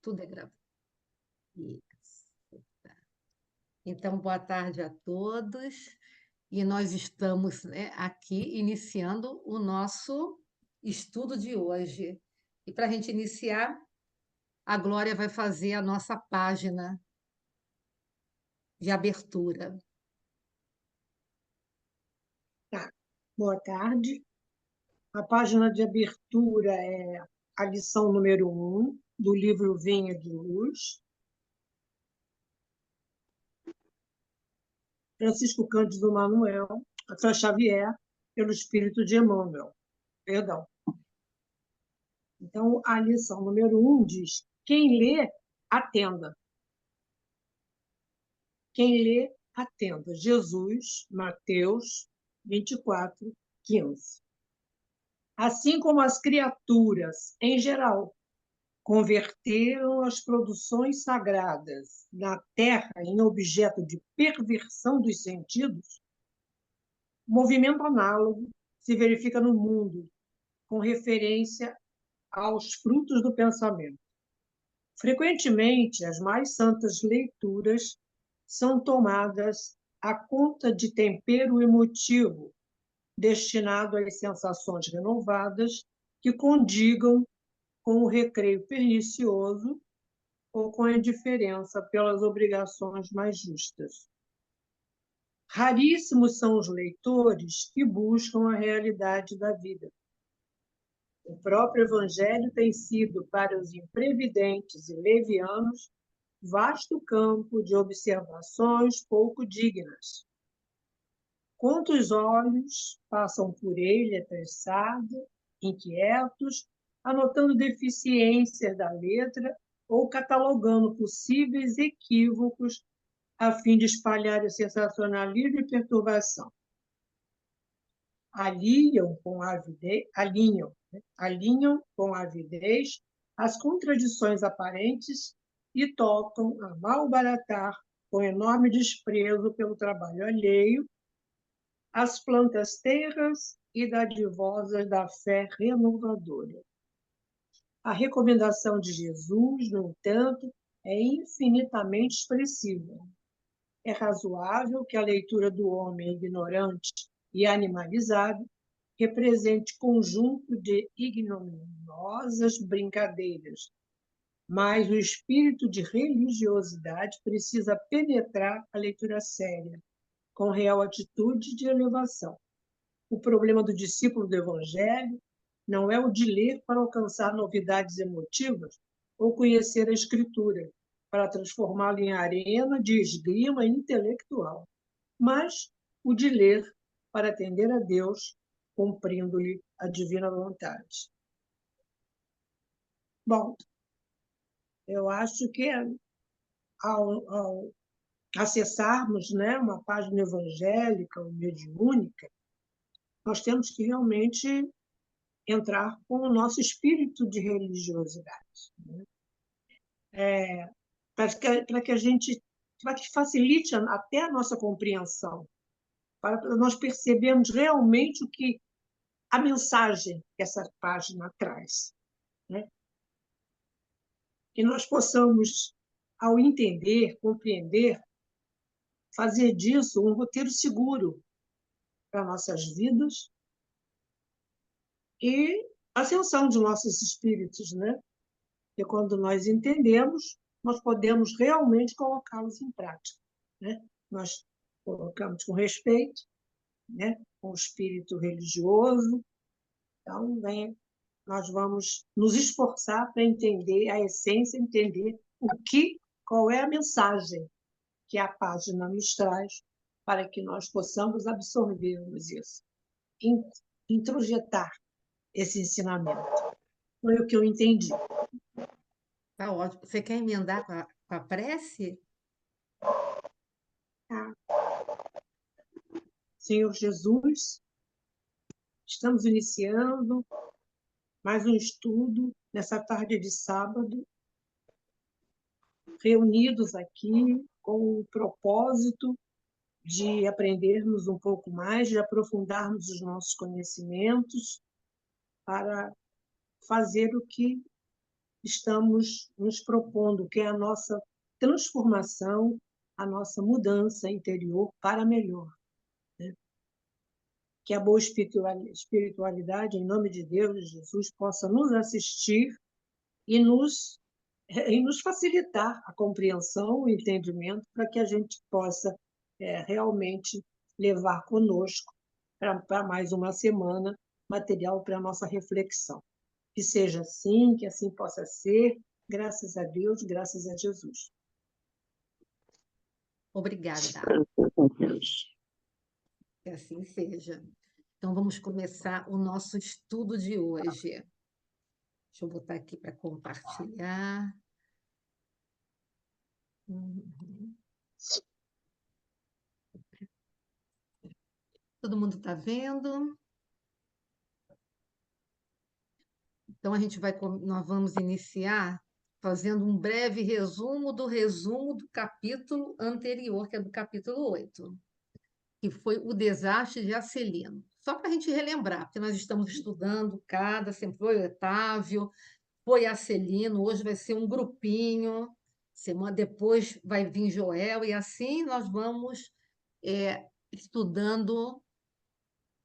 tudo é gravado. Isso. Então, boa tarde a todos. E nós estamos, né, aqui iniciando o nosso estudo de hoje. E para a gente iniciar, a Glória vai fazer a nossa página de abertura. Tá. Boa tarde. A página de abertura é a lição número 1 do livro Vinha de Luz. Francisco Cândido Manuel, São Xavier, pelo Espírito de Emmanuel. Perdão. Então, a lição número 1 diz: quem lê, atenda. Quem lê, atenda. Jesus, Mateus 24, 15. Assim como as criaturas, em geral, converteram as produções sagradas na Terra em objeto de perversão dos sentidos, movimento análogo se verifica no mundo, com referência aos frutos do pensamento. Frequentemente, as mais santas leituras são tomadas à conta de tempero emotivo, destinado às sensações renovadas que condigam com o recreio pernicioso ou com a indiferença pelas obrigações mais justas. Raríssimos são os leitores que buscam a realidade da vida. O próprio Evangelho tem sido, para os imprevidentes e levianos, vasto campo de observações pouco dignas. Quantos olhos passam por ele apressados, inquietos, anotando deficiências da letra ou catalogando possíveis equívocos a fim de espalhar o sensacionalismo e perturbação. Alinham com avidez as contradições aparentes e tocam a malbaratar com enorme desprezo pelo trabalho alheio as plantas tenras e dadivosas da fé renovadora. A recomendação de Jesus, no entanto, é infinitamente expressiva. É razoável que a leitura do homem ignorante e animalizado represente conjunto de ignominiosas brincadeiras, mas o espírito de religiosidade precisa penetrar a leitura séria, com real atitude de elevação. O problema do discípulo do Evangelho não é o de ler para alcançar novidades emotivas ou conhecer a Escritura, para transformá-la em arena de esgrima intelectual, mas o de ler para atender a Deus, cumprindo-lhe a divina vontade. Bom, eu acho que ao acessarmos, né, uma página evangélica ou mediúnica, nós temos que realmente entrar com o nosso espírito de religiosidade, né? Para que facilite até a nossa compreensão, para nós percebermos realmente o que a mensagem que essa página traz, né? Que nós possamos, ao entender, compreender, fazer disso um roteiro seguro para nossas vidas e a ascensão de nossos espíritos, né? E quando nós entendemos, nós podemos realmente colocá-los em prática, né? Nós colocamos com respeito, né? Com o espírito religioso. Então, nós vamos nos esforçar para entender a essência, entender qual é a mensagem que a página nos traz, para que nós possamos absorvermos isso, introjetar esse ensinamento. Foi o que eu entendi. Tá ótimo. Você quer emendar com a prece? Tá. Senhor Jesus, estamos iniciando mais um estudo nessa tarde de sábado, reunidos aqui com o propósito de aprendermos um pouco mais, de aprofundarmos os nossos conhecimentos, para fazer o que estamos nos propondo, que é a nossa transformação, a nossa mudança interior para melhor. Que a boa espiritualidade, em nome de Deus, Jesus, possa nos assistir e nos facilitar a compreensão, o entendimento, para que a gente possa realmente levar conosco para mais uma semana material para a nossa reflexão. Que seja assim, que assim possa ser, graças a Deus, graças a Jesus. Obrigada. Que assim seja. Então, vamos começar o nosso estudo de hoje. Deixa eu botar aqui para compartilhar. Uhum. Todo mundo está vendo? Então, nós vamos iniciar fazendo um breve resumo do capítulo anterior, que é do capítulo 8, que foi o desastre de Acelino. Só para a gente relembrar, porque nós estamos estudando sempre foi o Otávio, foi Acelino, hoje vai ser um grupinho, semana depois vai vir Joel, e assim nós vamos estudando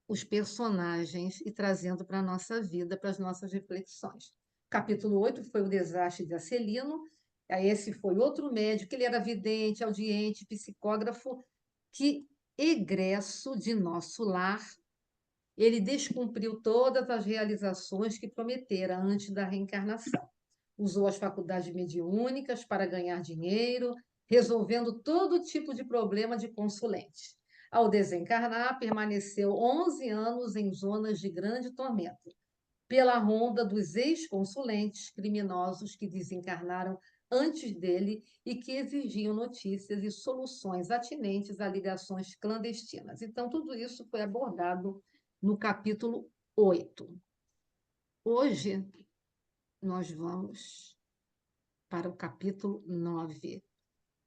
os personagens e trazendo para a nossa vida, para as nossas reflexões. Capítulo 8 foi o desastre de Acelino, aí esse foi outro médico, ele era vidente, audiente, psicógrafo, que, egresso de nosso lar, ele descumpriu todas as realizações que prometera antes da reencarnação. Usou as faculdades mediúnicas para ganhar dinheiro, resolvendo todo tipo de problema de consulente. Ao desencarnar, permaneceu 11 anos em zonas de grande tormento, pela ronda dos ex-consulentes criminosos que desencarnaram antes dele e que exigiam notícias e soluções atinentes a ligações clandestinas. Então, tudo isso foi abordado no capítulo 8. Hoje, nós vamos para o capítulo 9.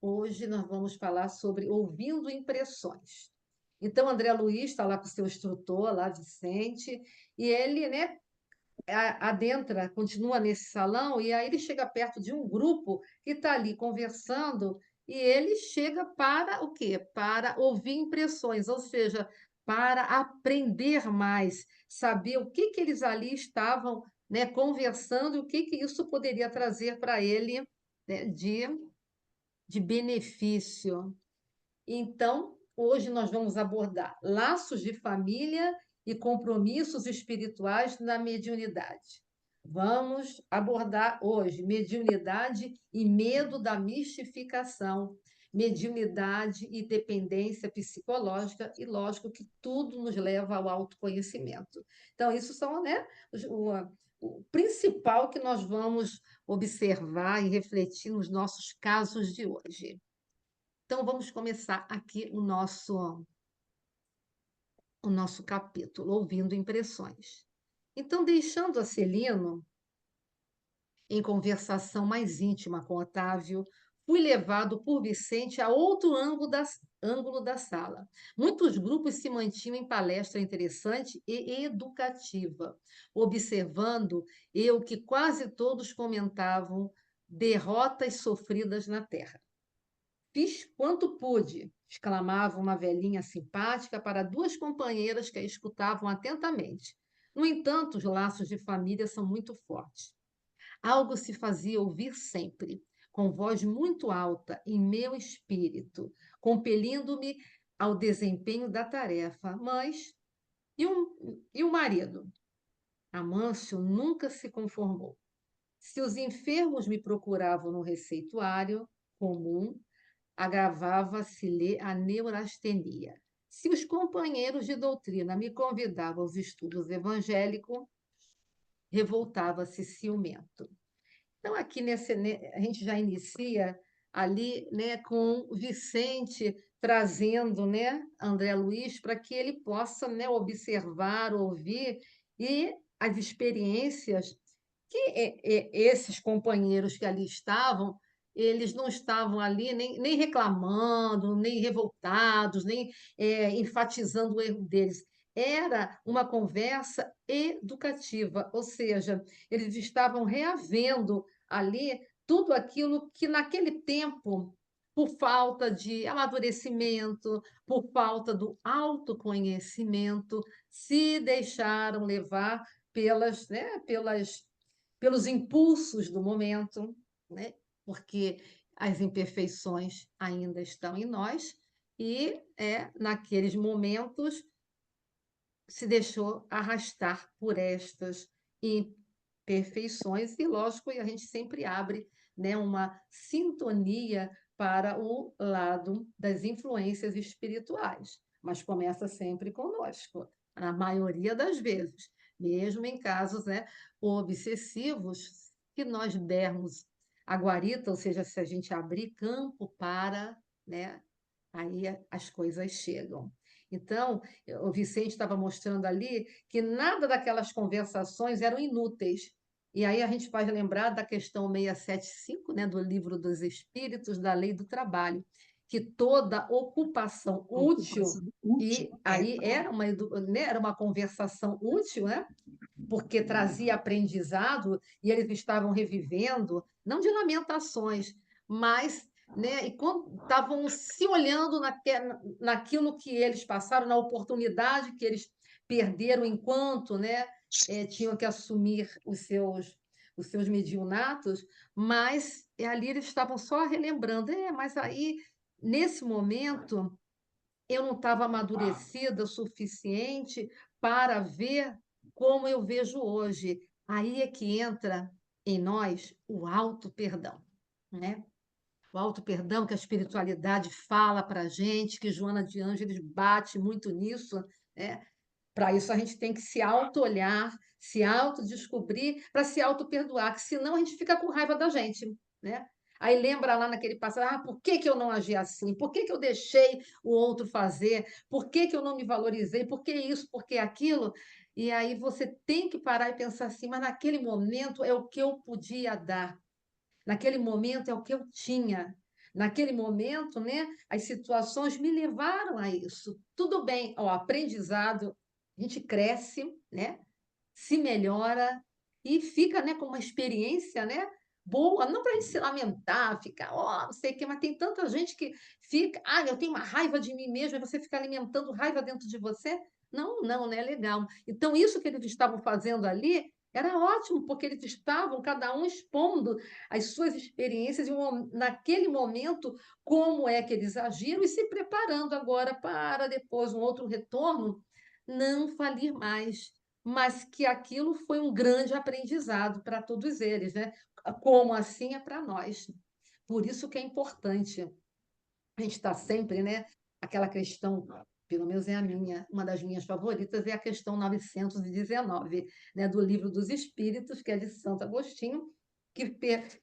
Hoje nós vamos falar sobre ouvindo impressões. Então, André Luiz está lá com o seu instrutor, lá, Vicente, e ele, né, adentra, continua nesse salão, e aí ele chega perto de um grupo que está ali conversando, e ele chega para o quê? Para ouvir impressões, ou seja, para aprender mais, saber o que eles ali estavam, né, conversando e o que isso poderia trazer para ele, né, de benefício. Então, hoje nós vamos abordar laços de família e compromissos espirituais na mediunidade. Vamos abordar hoje mediunidade e medo da mistificação, mediunidade e dependência psicológica, e lógico que tudo nos leva ao autoconhecimento. Então, isso são, né, o principal que nós vamos observar e refletir nos nossos casos de hoje. Então, vamos começar aqui o nosso capítulo, ouvindo impressões. Então, deixando Acelino em conversação mais íntima com Otávio, fui levado por Vicente a outro ângulo da sala. Muitos grupos se mantinham em palestra interessante e educativa, observando eu que quase todos comentavam derrotas sofridas na Terra. Fiz quanto pude, exclamava uma velhinha simpática para duas companheiras que a escutavam atentamente. No entanto, os laços de família são muito fortes. Algo se fazia ouvir sempre, com voz muito alta em meu espírito, compelindo-me ao desempenho da tarefa. Mas e o marido? Amâncio nunca se conformou. Se os enfermos me procuravam no receituário comum, agravava-se-lhe a neurastenia. Se os companheiros de doutrina me convidavam aos estudos evangélicos, revoltava-se ciumento. Então, aqui a gente já inicia ali, né, com Vicente trazendo, né, André Luiz para que ele possa, né, observar, ouvir e as experiências que esses companheiros que ali estavam, eles não estavam ali nem reclamando, nem revoltados, nem enfatizando o erro deles. Era uma conversa educativa, ou seja, eles estavam reavendo ali tudo aquilo que naquele tempo, por falta de amadurecimento, por falta do autoconhecimento, se deixaram levar pelas, né, pelos impulsos do momento, né? Porque as imperfeições ainda estão em nós e naqueles momentos se deixou arrastar por estas imperfeições e, lógico, a gente sempre abre, né, uma sintonia para o lado das influências espirituais, mas começa sempre conosco, na maioria das vezes, mesmo em casos, né, obsessivos, que nós dermos a guarita, ou seja, se a gente abrir campo para, né, aí as coisas chegam. Então, o Vicente estava mostrando ali que nada daquelas conversações eram inúteis. E aí a gente faz lembrar da questão 675, né, do Livro dos Espíritos, da Lei do Trabalho, que toda ocupação útil, Ocupação útil. e aí né, era uma conversação útil, né? Porque trazia aprendizado e eles estavam revivendo, não de lamentações, mas, né, e quando estavam se olhando naquilo que eles passaram, na oportunidade que eles perderam enquanto, né, tinham que assumir os seus mediunatos, mas ali eles estavam só relembrando, mas aí, nesse momento, eu não estava amadurecida o suficiente para ver como eu vejo hoje. Aí é que entra em nós o auto-perdão, né? O auto-perdão que a espiritualidade fala para a gente, que Joana de Ângeles bate muito nisso, né? Para isso a gente tem que se auto-olhar, se auto-descobrir, para se auto-perdoar, que senão a gente fica com raiva da gente, né? Aí lembra lá naquele passado, por que que eu não agi assim? Por que que eu deixei o outro fazer? Por que que eu não me valorizei? Por que isso? Por que aquilo? E aí você tem que parar e pensar assim, mas naquele momento é o que eu podia dar. Naquele momento é o que eu tinha. Naquele momento, né, as situações me levaram a isso. Tudo bem, o aprendizado, a gente cresce, né, se melhora e fica, né, com uma experiência, né, boa, não para a gente se lamentar, ficar, não sei o quê, mas tem tanta gente que fica, eu tenho uma raiva de mim mesmo, e você fica alimentando raiva dentro de você. Não, não, né, é legal. Então, isso que eles estavam fazendo ali era ótimo, porque eles estavam, cada um expondo as suas experiências, e naquele momento, como é que eles agiram, e se preparando agora para depois um outro retorno, não falir mais, mas que aquilo foi um grande aprendizado para todos eles, né? Como assim é para nós. Por isso que é importante a gente está sempre, né? Aquela questão, pelo menos é a minha, uma das minhas favoritas, é a questão 919, né, do Livro dos Espíritos, que é de Santo Agostinho, que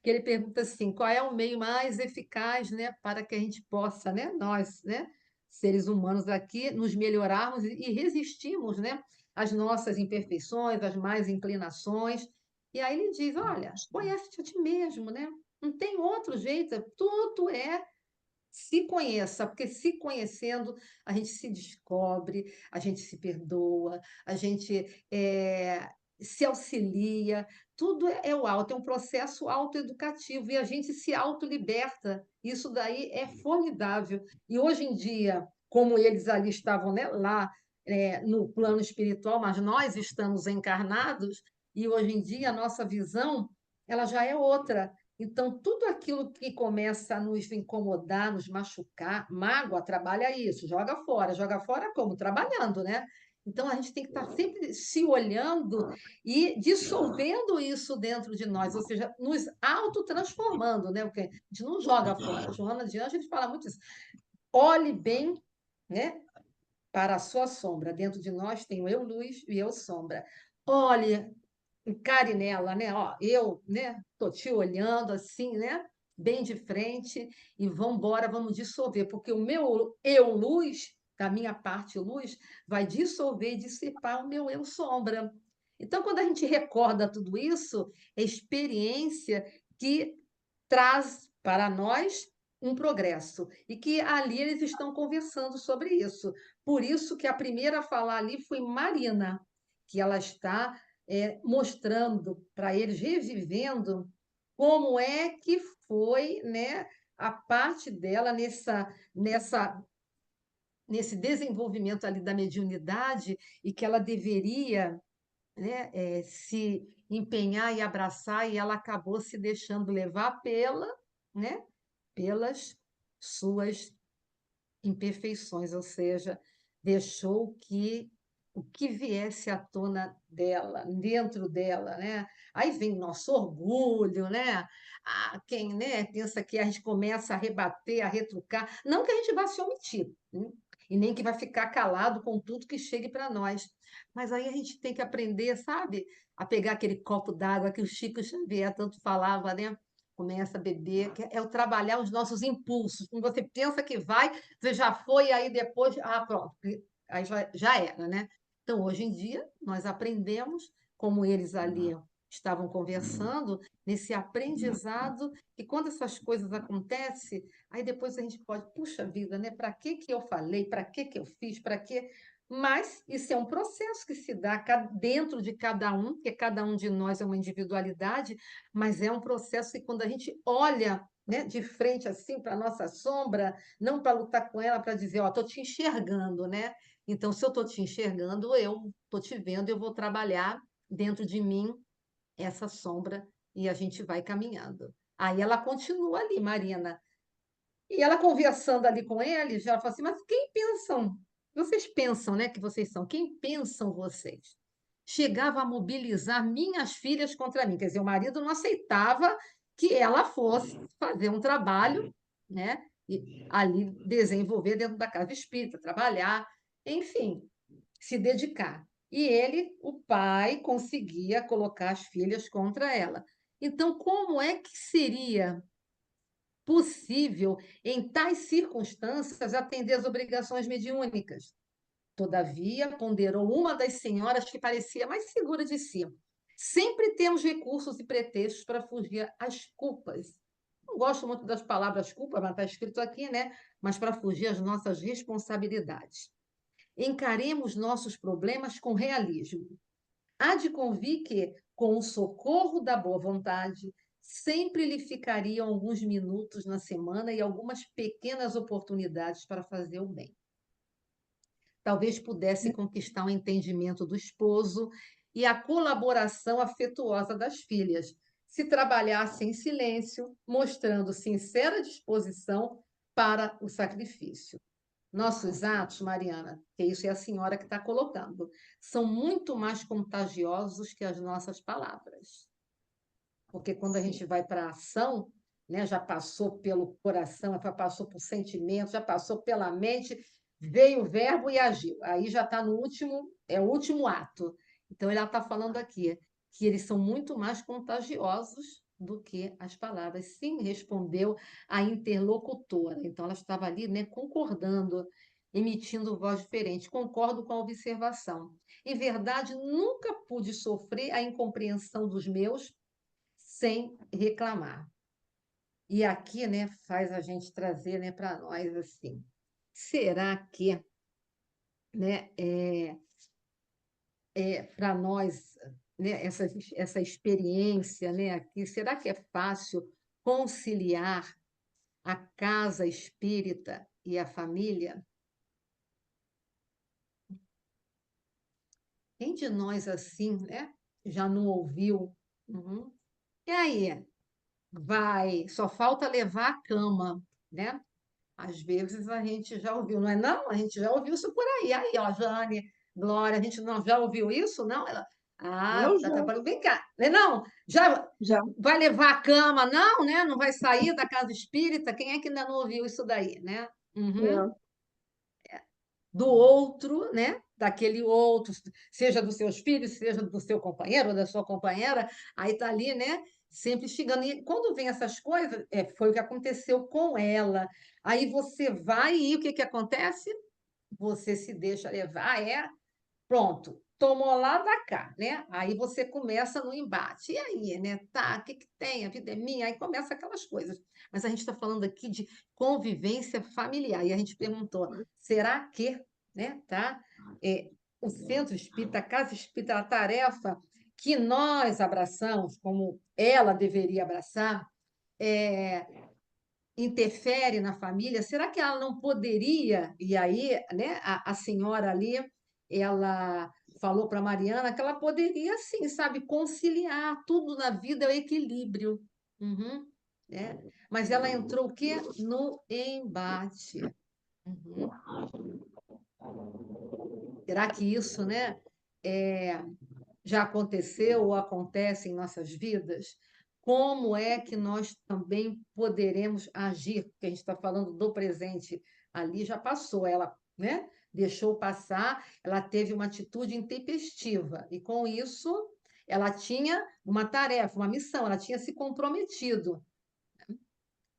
ele pergunta assim, qual é o meio mais eficaz, né, para que a gente possa, né, nós, né, seres humanos aqui, nos melhorarmos e resistirmos, né, às nossas imperfeições, às más inclinações. E aí ele diz, olha, conhece-te a ti mesmo, né? Não tem outro jeito, tudo é se conheça, porque se conhecendo, a gente se descobre, a gente se perdoa, a gente se auxilia, tudo é o auto, é um processo autoeducativo e a gente se autoliberta. Isso daí é formidável. E hoje em dia, como eles ali estavam, né, lá no plano espiritual, mas nós estamos encarnados, e hoje em dia a nossa visão ela já é outra. Então, tudo aquilo que começa a nos incomodar, nos machucar, mágoa, trabalha isso, joga fora. Joga fora como? Trabalhando, né? Então, a gente tem que estar sempre se olhando e dissolvendo isso dentro de nós, ou seja, nos autotransformando, né? Porque a gente não joga fora. Joana de Anjos fala muito isso. Olhe bem, né, para a sua sombra. Dentro de nós tem o eu luz e eu sombra. Olhe, encare nela, né? Ó, eu, né? Tô te olhando assim, né? Bem de frente e vamos embora, vamos dissolver, porque o meu eu luz, da minha parte luz, vai dissolver e dissipar o meu eu sombra. Então, quando a gente recorda tudo isso, é experiência que traz para nós um progresso e que ali eles estão conversando sobre isso. Por isso que a primeira a falar ali foi Marina, que ela está mostrando para eles, revivendo como é que foi, né, a parte dela nesse desenvolvimento ali da mediunidade e que ela deveria, né, se empenhar e abraçar, e ela acabou se deixando levar né, pelas suas imperfeições, ou seja, deixou que o que viesse à tona dela, dentro dela, né? Aí vem nosso orgulho, né? Quem, né, pensa que a gente começa a rebater, a retrucar, não que a gente vá se omitir, né? E nem que vai ficar calado com tudo que chegue para nós. Mas aí a gente tem que aprender, sabe, a pegar aquele copo d'água que o Chico Xavier tanto falava, né? Começa a beber, que é o trabalhar os nossos impulsos. Quando você pensa que vai, você já foi, e aí depois, pronto, aí já era, né? Então, hoje em dia, nós aprendemos, como eles ali estavam conversando, nesse aprendizado, e quando essas coisas acontecem, aí depois a gente pode, puxa vida, né? Para que que eu falei? Para que que eu fiz? Para que... Mas isso é um processo que se dá dentro de cada um, porque cada um de nós é uma individualidade, mas é um processo que quando a gente olha, né, de frente assim para a nossa sombra, não para lutar com ela, para dizer, ó, estou te enxergando, né? Então, se eu estou te enxergando, eu estou te vendo, eu vou trabalhar dentro de mim essa sombra e a gente vai caminhando. Aí ela continua ali, Marina. E ela conversando ali com eles, ela fala assim, mas quem pensam? Vocês pensam, né, que vocês são? Quem pensam vocês? Chegava a mobilizar minhas filhas contra mim. Quer dizer, o marido não aceitava que ela fosse fazer um trabalho, né? E ali desenvolver dentro da casa espírita, trabalhar, enfim, se dedicar. E ele, o pai, conseguia colocar as filhas contra ela. Então, como é que seria possível, em tais circunstâncias, atender às obrigações mediúnicas? Todavia, ponderou uma das senhoras que parecia mais segura de si. Sempre temos recursos e pretextos para fugir às culpas. Não gosto muito das palavras culpa, mas está escrito aqui, né? Mas para fugir às nossas responsabilidades. Encaremos nossos problemas com realismo. Há de convir que, com o socorro da boa vontade, sempre lhe ficariam alguns minutos na semana e algumas pequenas oportunidades para fazer o bem. Talvez pudesse conquistar o entendimento do esposo e a colaboração afetuosa das filhas, se trabalhasse em silêncio, mostrando sincera disposição para o sacrifício. Nossos atos, Mariana, que isso é a senhora que está colocando, são muito mais contagiosos que as nossas palavras. Porque quando a gente vai para a ação, né, já passou pelo coração, já passou por sentimento, já passou pela mente, veio o verbo e agiu. Aí já está no último, é o último ato. Então, ela está falando aqui que eles são muito mais contagiosos do que as palavras. Sim, respondeu a interlocutora. Então, ela estava ali, né, concordando, emitindo voz diferente. Concordo com a observação. Em verdade, nunca pude sofrer a incompreensão dos meus sem reclamar. E aqui, né, faz a gente trazer, né, para nós assim, será que, né, para nós, né, essa experiência, né, aqui, será que é fácil conciliar a casa espírita e a família? Quem de nós assim, né, já não ouviu? Uhum. E aí, vai, só falta levar a cama, né? Às vezes a gente já ouviu, não é não? A gente já ouviu isso por aí. Aí, ó, Jane, Glória, a gente não já ouviu isso, não? Ela, Eu tá já, trabalhando, vem cá. Não, já já, vai levar a cama, não, né? Não vai sair da casa espírita? Quem é que ainda não ouviu isso daí, né? Uhum. é, Do outro, né? Daquele outro, seja dos seus filhos, seja do seu companheiro ou da sua companheira, aí tá ali, né? Sempre chegando. E quando vem essas coisas, foi o que aconteceu com ela. Aí você vai e o que que acontece? Você se deixa levar, pronto, tomou lá da cá, né? Aí você começa no embate. E aí, né? Tá, o que que tem? A vida é minha. Aí começa aquelas coisas. Mas a gente está falando aqui de convivência familiar. E a gente perguntou, será que, né, tá? O centro espírita, a casa espírita, a tarefa que nós abraçamos, como ela deveria abraçar, é, interfere na família, será que ela não poderia? E aí, né, a senhora ali, ela falou para a Mariana que ela poderia, sim, sabe, conciliar tudo na vida, é o equilíbrio. Uhum, né? Mas ela entrou o quê? No embate. Uhum. Será que isso, né, é, já aconteceu ou acontece em nossas vidas? Como é que nós também poderemos agir? Porque a gente está falando do presente, ali já passou, ela, né, deixou passar, ela teve uma atitude intempestiva, e com isso ela tinha uma tarefa, uma missão, ela tinha se comprometido.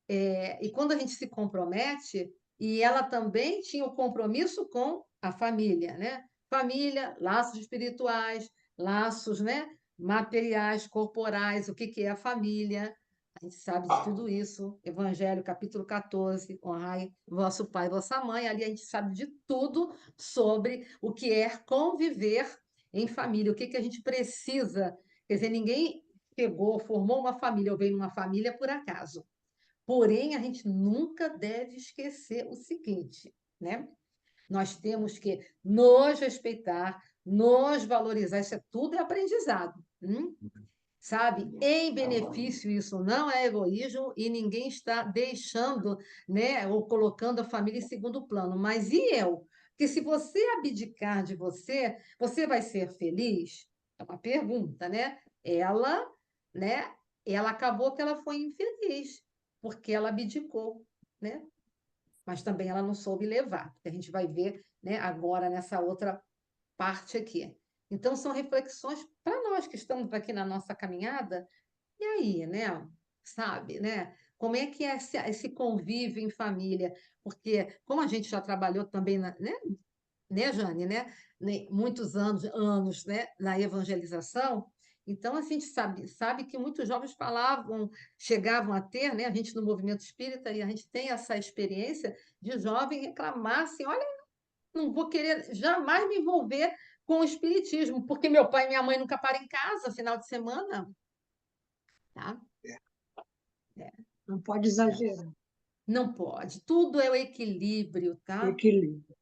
E quando a gente se compromete, e ela também tinha o compromisso com a família, né? Família, laços espirituais, laços, né? Materiais, corporais, o que que é a família? A gente sabe de tudo isso. Evangelho, capítulo 14, honrai vosso pai e vossa mãe. Ali a gente sabe de tudo sobre o que é conviver em família, o que que a gente precisa. Quer dizer, ninguém pegou, formou uma família, ou veio numa família por acaso. Porém, a gente nunca deve esquecer o seguinte, né? Nós temos que nos respeitar, nos valorizar, isso tudo é aprendizado, sabe? Em benefício, isso não é egoísmo e ninguém está deixando, né, ou colocando a família em segundo plano. Mas e eu? Porque se você abdicar de você, você vai ser feliz? É uma pergunta, né? Ela, né? Ela acabou que ela foi infeliz, porque ela abdicou, né? Mas também ela não soube levar, porque a gente vai ver, né, agora nessa outra parte aqui. Então, são reflexões para nós que estamos aqui na nossa caminhada. E aí, né? Sabe, né? Como é que é esse convívio em família? Porque, como a gente já trabalhou também, né, Jane, né? Muitos anos, né, na evangelização, então a gente sabe que muitos jovens falavam, chegavam a ter, né, a gente no movimento espírita, e a gente tem essa experiência de jovem reclamar assim: olha, não vou querer jamais me envolver com o espiritismo, porque meu pai e minha mãe nunca param em casa final de semana, tá? É, Não pode exagerar. não pode. Tudo é o equilíbrio, tá? Equilíbrio.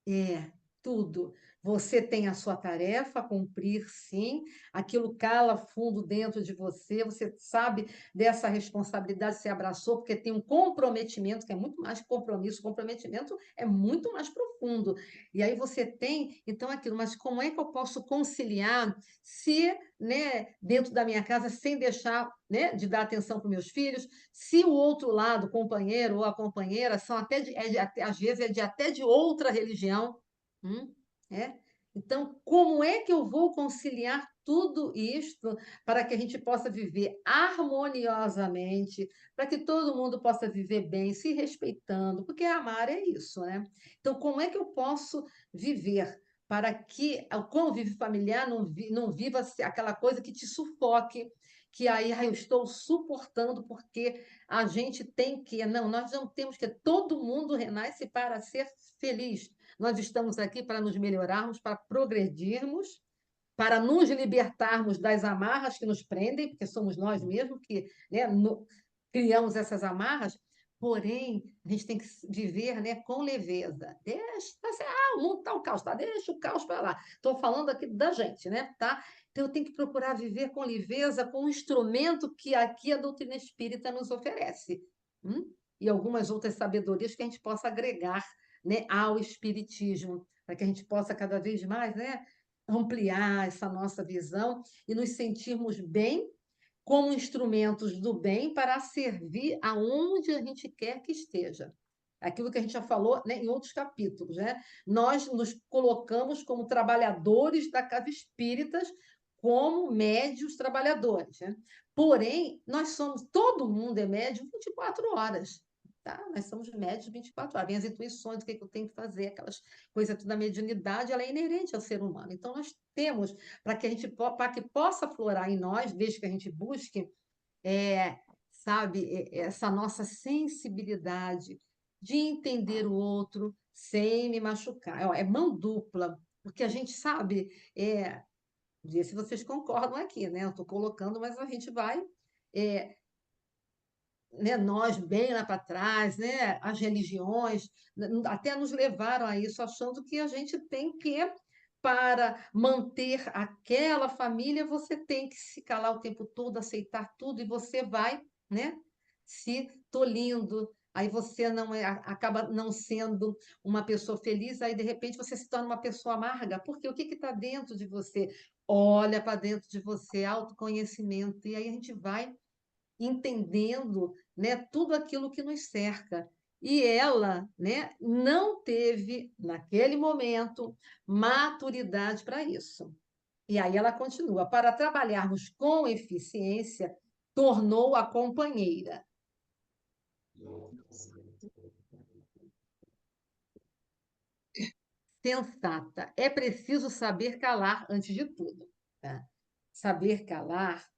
É, tudo. Você tem a sua tarefa a cumprir, sim. Aquilo cala fundo dentro de você. Você sabe dessa responsabilidade, você abraçou, porque tem um comprometimento que é muito mais que compromisso. Comprometimento é muito mais profundo. E aí você tem, então, aquilo. Mas como é que eu posso conciliar se, né, dentro da minha casa, sem deixar, né, de dar atenção para os meus filhos, se o outro lado, o companheiro ou a companheira, são às vezes até de outra religião, hum, é? Então, como é que eu vou conciliar tudo isto para que a gente possa viver harmoniosamente, para que todo mundo possa viver bem, se respeitando, porque amar é isso, né? Então, como é que eu posso viver para que o convívio familiar não viva aquela coisa que te sufoque, que aí eu estou suportando porque a gente tem que, não, nós não temos que, todo mundo renasce para ser feliz. Nós estamos aqui para nos melhorarmos, para progredirmos, para nos libertarmos das amarras que nos prendem, porque somos nós mesmos que, né, criamos essas amarras. Porém, a gente tem que viver, né, com leveza. Deixa, o mundo está um caos, tá? Deixa o caos para lá. Estou falando aqui da gente, né? Tá? Então, eu tenho que procurar viver com leveza, com o instrumento que aqui a doutrina espírita nos oferece. E algumas outras sabedorias que a gente possa agregar, né, ao espiritismo, para que a gente possa cada vez mais, né, ampliar essa nossa visão e nos sentirmos bem como instrumentos do bem para servir aonde a gente quer que esteja. Aquilo que a gente já falou, né, em outros capítulos, né? Nós nos colocamos como trabalhadores da casa espíritas, como médios trabalhadores, né? Porém, nós somos, todo mundo é médio 24 horas. Tá? Nós somos médios 24 horas. Vem as intuições, o que eu tenho que fazer, aquelas coisas tudo da mediunidade, ela é inerente ao ser humano. Então, nós temos, para que possa florar em nós, desde que a gente busque, sabe, essa nossa sensibilidade de entender o outro sem me machucar. É mão dupla, porque a gente sabe, ver se vocês concordam aqui, né? Eu estou colocando, mas a gente vai, é, né, nós bem lá para trás, né, as religiões até nos levaram a isso, achando que a gente tem que, para manter aquela família, você tem que se calar o tempo todo, aceitar tudo, e você vai, né, se tolindo. Aí você não acaba não sendo uma pessoa feliz, aí de repente você se torna uma pessoa amarga, porque o que está dentro de você? Olha para dentro de você, autoconhecimento, e aí a gente vai entendendo, né, tudo aquilo que nos cerca. E ela, né, não teve, naquele momento, maturidade para isso. E aí ela continua: para trabalharmos com eficiência, tornou a companheira sensata. É preciso saber calar antes de tudo. Tá? Saber calar.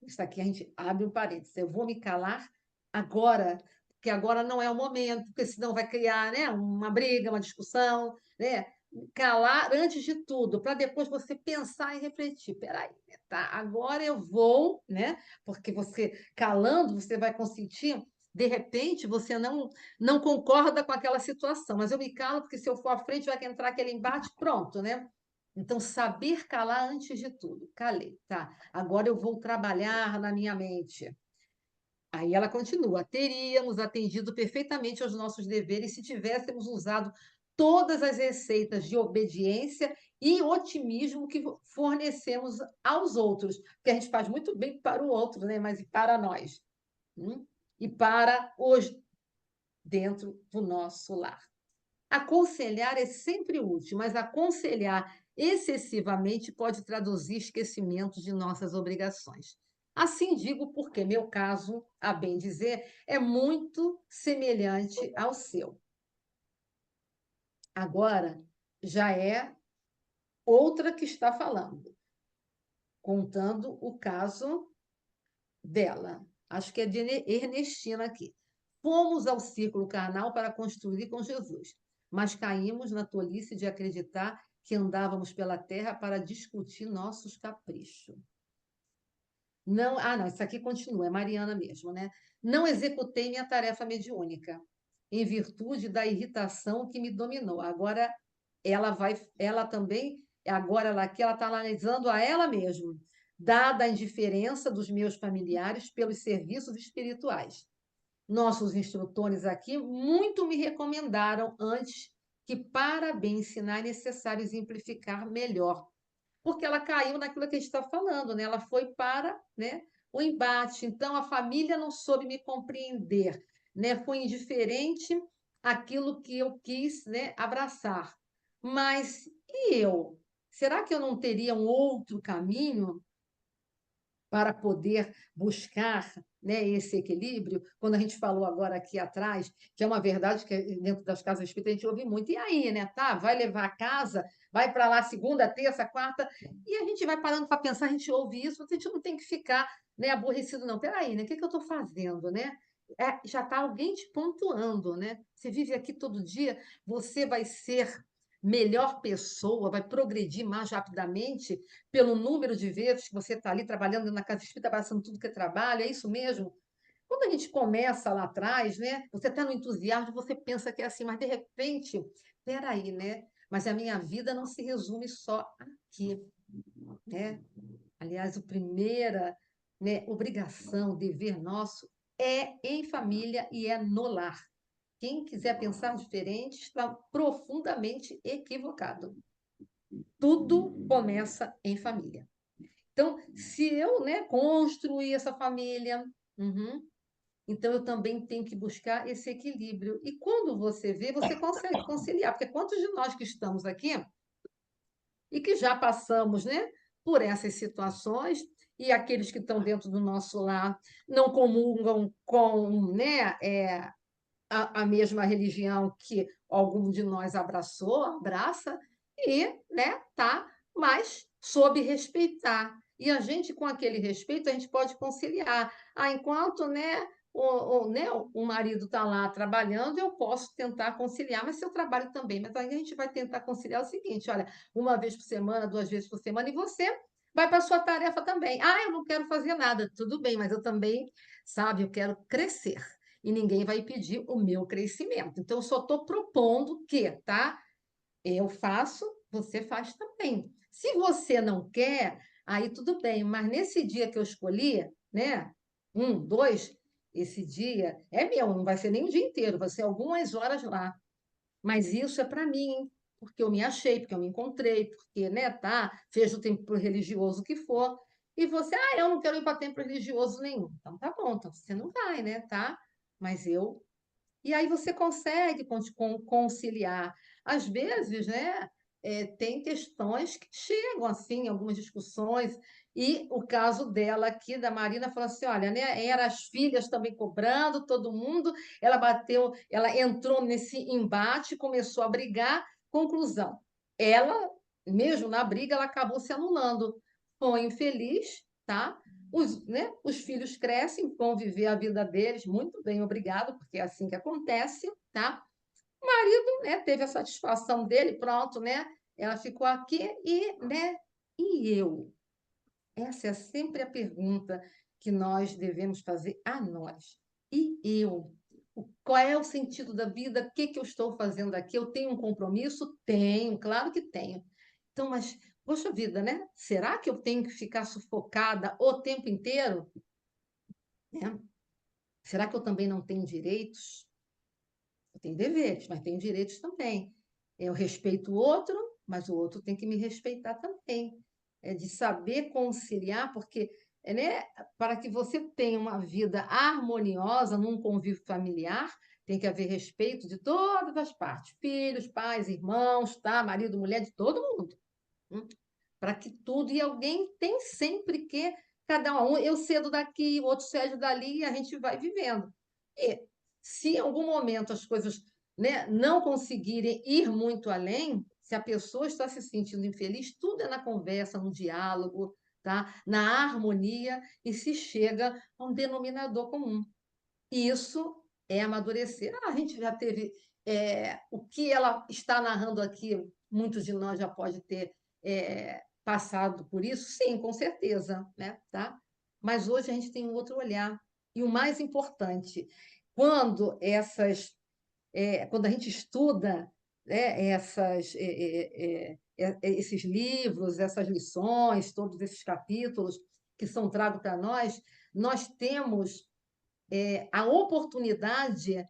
Isso aqui a gente abre um parênteses. Eu vou me calar agora, porque agora não é o momento, porque senão vai criar, né, uma briga, uma discussão, né? Calar antes de tudo, para depois você pensar e refletir. Peraí, né, tá? Agora eu vou, né? Porque você calando, você vai consentir. De repente, você não concorda com aquela situação, mas eu me calo porque se eu for à frente vai entrar aquele embate, pronto, né? Então, saber calar antes de tudo. Calei, tá. Agora eu vou trabalhar na minha mente. Aí ela continua: teríamos atendido perfeitamente aos nossos deveres se tivéssemos usado todas as receitas de obediência e otimismo que fornecemos aos outros, porque a gente faz muito bem para o outro, né? Mas e para nós? E para os dentro do nosso lar. Aconselhar é sempre útil, mas aconselhar excessivamente pode traduzir esquecimento de nossas obrigações. Assim digo porque meu caso, a bem dizer, é muito semelhante ao seu. Agora, já é outra que está falando, contando o caso dela. Acho que é de Ernestina aqui. Fomos ao círculo carnal para construir com Jesus, mas caímos na tolice de acreditar que andávamos pela terra para discutir nossos caprichos. Não, não, isso aqui continua, é Mariana mesmo, né? Não executei minha tarefa mediúnica, em virtude da irritação que me dominou. Agora ela também, agora ela aqui, ela está analisando a ela mesma, dada a indiferença dos meus familiares pelos serviços espirituais. Nossos instrutores aqui muito me recomendaram antes que, para bem ensinar, é necessário exemplificar melhor, porque ela caiu naquilo que a gente está falando, né? Ela foi para, né, o embate. Então, a família não soube me compreender, né? Foi indiferente àquilo que eu quis, né, abraçar. Mas e eu? Será que eu não teria um outro caminho para poder buscar, né, esse equilíbrio? Quando a gente falou agora aqui atrás, que é uma verdade que dentro das casas espíritas a gente ouve muito, e aí, né, tá? Vai levar a casa, vai para lá segunda, terça, quarta, e a gente vai parando para pensar, a gente ouve isso, a gente não tem que ficar, né, aborrecido, não. Peraí, né? O que que eu estou fazendo, né? Já está alguém te pontuando, né? Você vive aqui todo dia, você vai ser melhor pessoa, vai progredir mais rapidamente pelo número de vezes que você está ali trabalhando na casa espírita, abraçando tudo que é trabalho, é isso mesmo? Quando a gente começa lá atrás, né? Você está no entusiasmo, você pensa que é assim, mas de repente, peraí, né? Mas a minha vida não se resume só aqui, né? Aliás, a primeira, né, obrigação, dever nosso é em família e é no lar. Quem quiser pensar diferente está profundamente equivocado. Tudo começa em família. Então, se eu, né, construir essa família, então eu também tenho que buscar esse equilíbrio. E quando você vê, você consegue conciliar, porque quantos de nós que estamos aqui e que já passamos, né, por essas situações, e aqueles que estão dentro do nosso lar não comungam com, né, a mesma religião que algum de nós abraçou, abraça, e, né, tá, mas soube respeitar. E a gente, com aquele respeito, a gente pode conciliar. Enquanto, né, o marido está lá trabalhando, eu posso tentar conciliar, mas seu trabalho também. Mas aí a gente vai tentar conciliar o seguinte: olha, uma vez por semana, duas vezes por semana, e você vai para a sua tarefa também. Ah, eu não quero fazer nada. Tudo bem, mas eu também, sabe, eu quero crescer. E ninguém vai pedir o meu crescimento. Então, eu só estou propondo que, tá? Eu faço, você faz também. Se você não quer, aí tudo bem, mas nesse dia que eu escolhi, né? Um, dois, esse dia é meu, não vai ser nem o dia inteiro, vai ser algumas horas lá. Mas isso é para mim, porque eu me achei, porque eu me encontrei, porque, né, tá, seja o templo religioso que for. E você, ah, eu não quero ir para templo religioso nenhum. Então tá bom, então você não vai, né, tá? Mas eu e aí você consegue conciliar. Às vezes, né, tem questões que chegam assim, algumas discussões, e o caso dela aqui, da Marina, falou assim: olha, né, era as filhas também cobrando, todo mundo, ela bateu, ela entrou nesse embate, começou a brigar, conclusão. Ela, mesmo na briga, ela acabou se anulando. Foi infeliz, tá? Os filhos crescem, vão viver a vida deles, muito bem, obrigado, porque é assim que acontece, tá? O marido, né, teve a satisfação dele, pronto, né? Ela ficou aqui e, né? E eu? Essa é sempre a pergunta que nós devemos fazer a nós. E eu? Qual é o sentido da vida? O que que eu estou fazendo aqui? Eu tenho um compromisso? Tenho, claro que tenho. Então, mas, poxa vida, né? Será que eu tenho que ficar sufocada o tempo inteiro? Né? Será que eu também não tenho direitos? Eu tenho deveres, mas tenho direitos também. Eu respeito o outro, mas o outro tem que me respeitar também. É de saber conciliar, porque né, para que você tenha uma vida harmoniosa num convívio familiar, tem que haver respeito de todas as partes, filhos, pais, irmãos, tá? Marido, mulher, de todo mundo. Para que tudo, e alguém tem sempre que, cada um, eu cedo daqui, o outro cede dali, e a gente vai vivendo. E se em algum momento as coisas, né, não conseguirem ir muito além, se a pessoa está se sentindo infeliz, tudo é na conversa, no diálogo, tá? Na harmonia, e se chega a um denominador comum. Isso é amadurecer. Ah, a gente já teve o que ela está narrando aqui, muitos de nós já pode ter passado por isso, sim, com certeza, né? Tá? Mas hoje a gente tem um outro olhar. E o mais importante, quando quando a gente estuda né, esses livros, essas lições, todos esses capítulos que são tragos para nós temos a oportunidade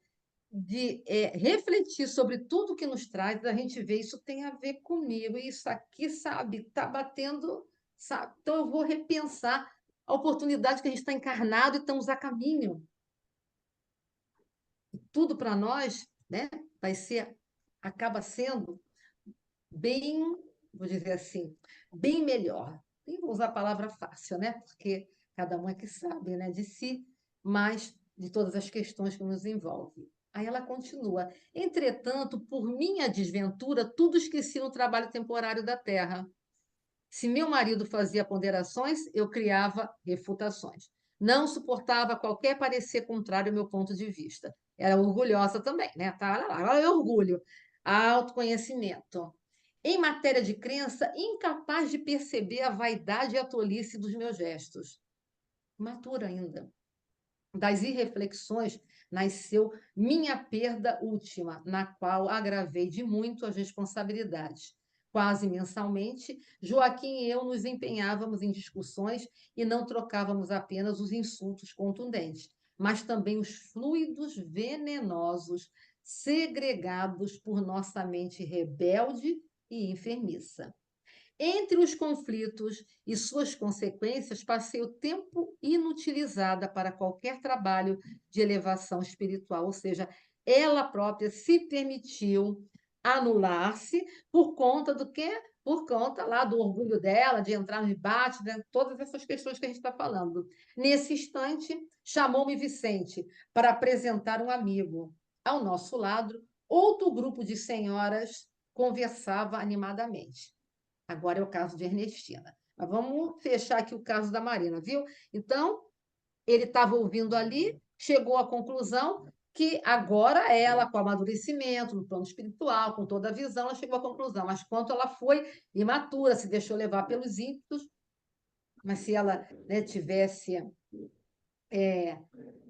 de refletir sobre tudo que nos traz, a gente vê isso tem a ver comigo, isso aqui, sabe, está batendo, sabe? Então eu vou repensar a oportunidade que a gente está encarnado e estamos a caminho. E tudo para nós, né, vai ser, acaba sendo bem, vou dizer assim, bem melhor. Nem vou usar a palavra fácil, né? Porque cada um é que sabe, né, de si, mas de todas as questões que nos envolvem. Aí ela continua: entretanto, por minha desventura, tudo esqueci no trabalho temporário da terra. Se meu marido fazia ponderações, eu criava refutações. Não suportava qualquer parecer contrário ao meu ponto de vista. Era orgulhosa também, né? Tá, olha o orgulho, autoconhecimento. Em matéria de crença, incapaz de perceber a vaidade e a tolice dos meus gestos. Matura ainda. Das irreflexões nasceu minha perda última, na qual agravei de muito as responsabilidades. Quase mensalmente, Joaquim e eu nos empenhávamos em discussões e não trocávamos apenas os insultos contundentes, mas também os fluidos venenosos segregados por nossa mente rebelde e enfermiça. Entre os conflitos e suas consequências, passei o tempo inutilizada para qualquer trabalho de elevação espiritual, ou seja, ela própria se permitiu anular-se por conta do quê? Por conta lá do orgulho dela, de entrar no embate, né? Todas essas questões que a gente está falando. Nesse instante, chamou-me Vicente para apresentar um amigo. Ao nosso lado, outro grupo de senhoras conversava animadamente. Agora é o caso de Ernestina. Mas vamos fechar aqui o caso da Marina, viu? Então, ele estava ouvindo ali, chegou à conclusão que agora ela, com amadurecimento, no plano espiritual, com toda a visão, ela chegou à conclusão. Mas quanto ela foi imatura, se deixou levar pelos ímpetos, mas se ela, né, tivesse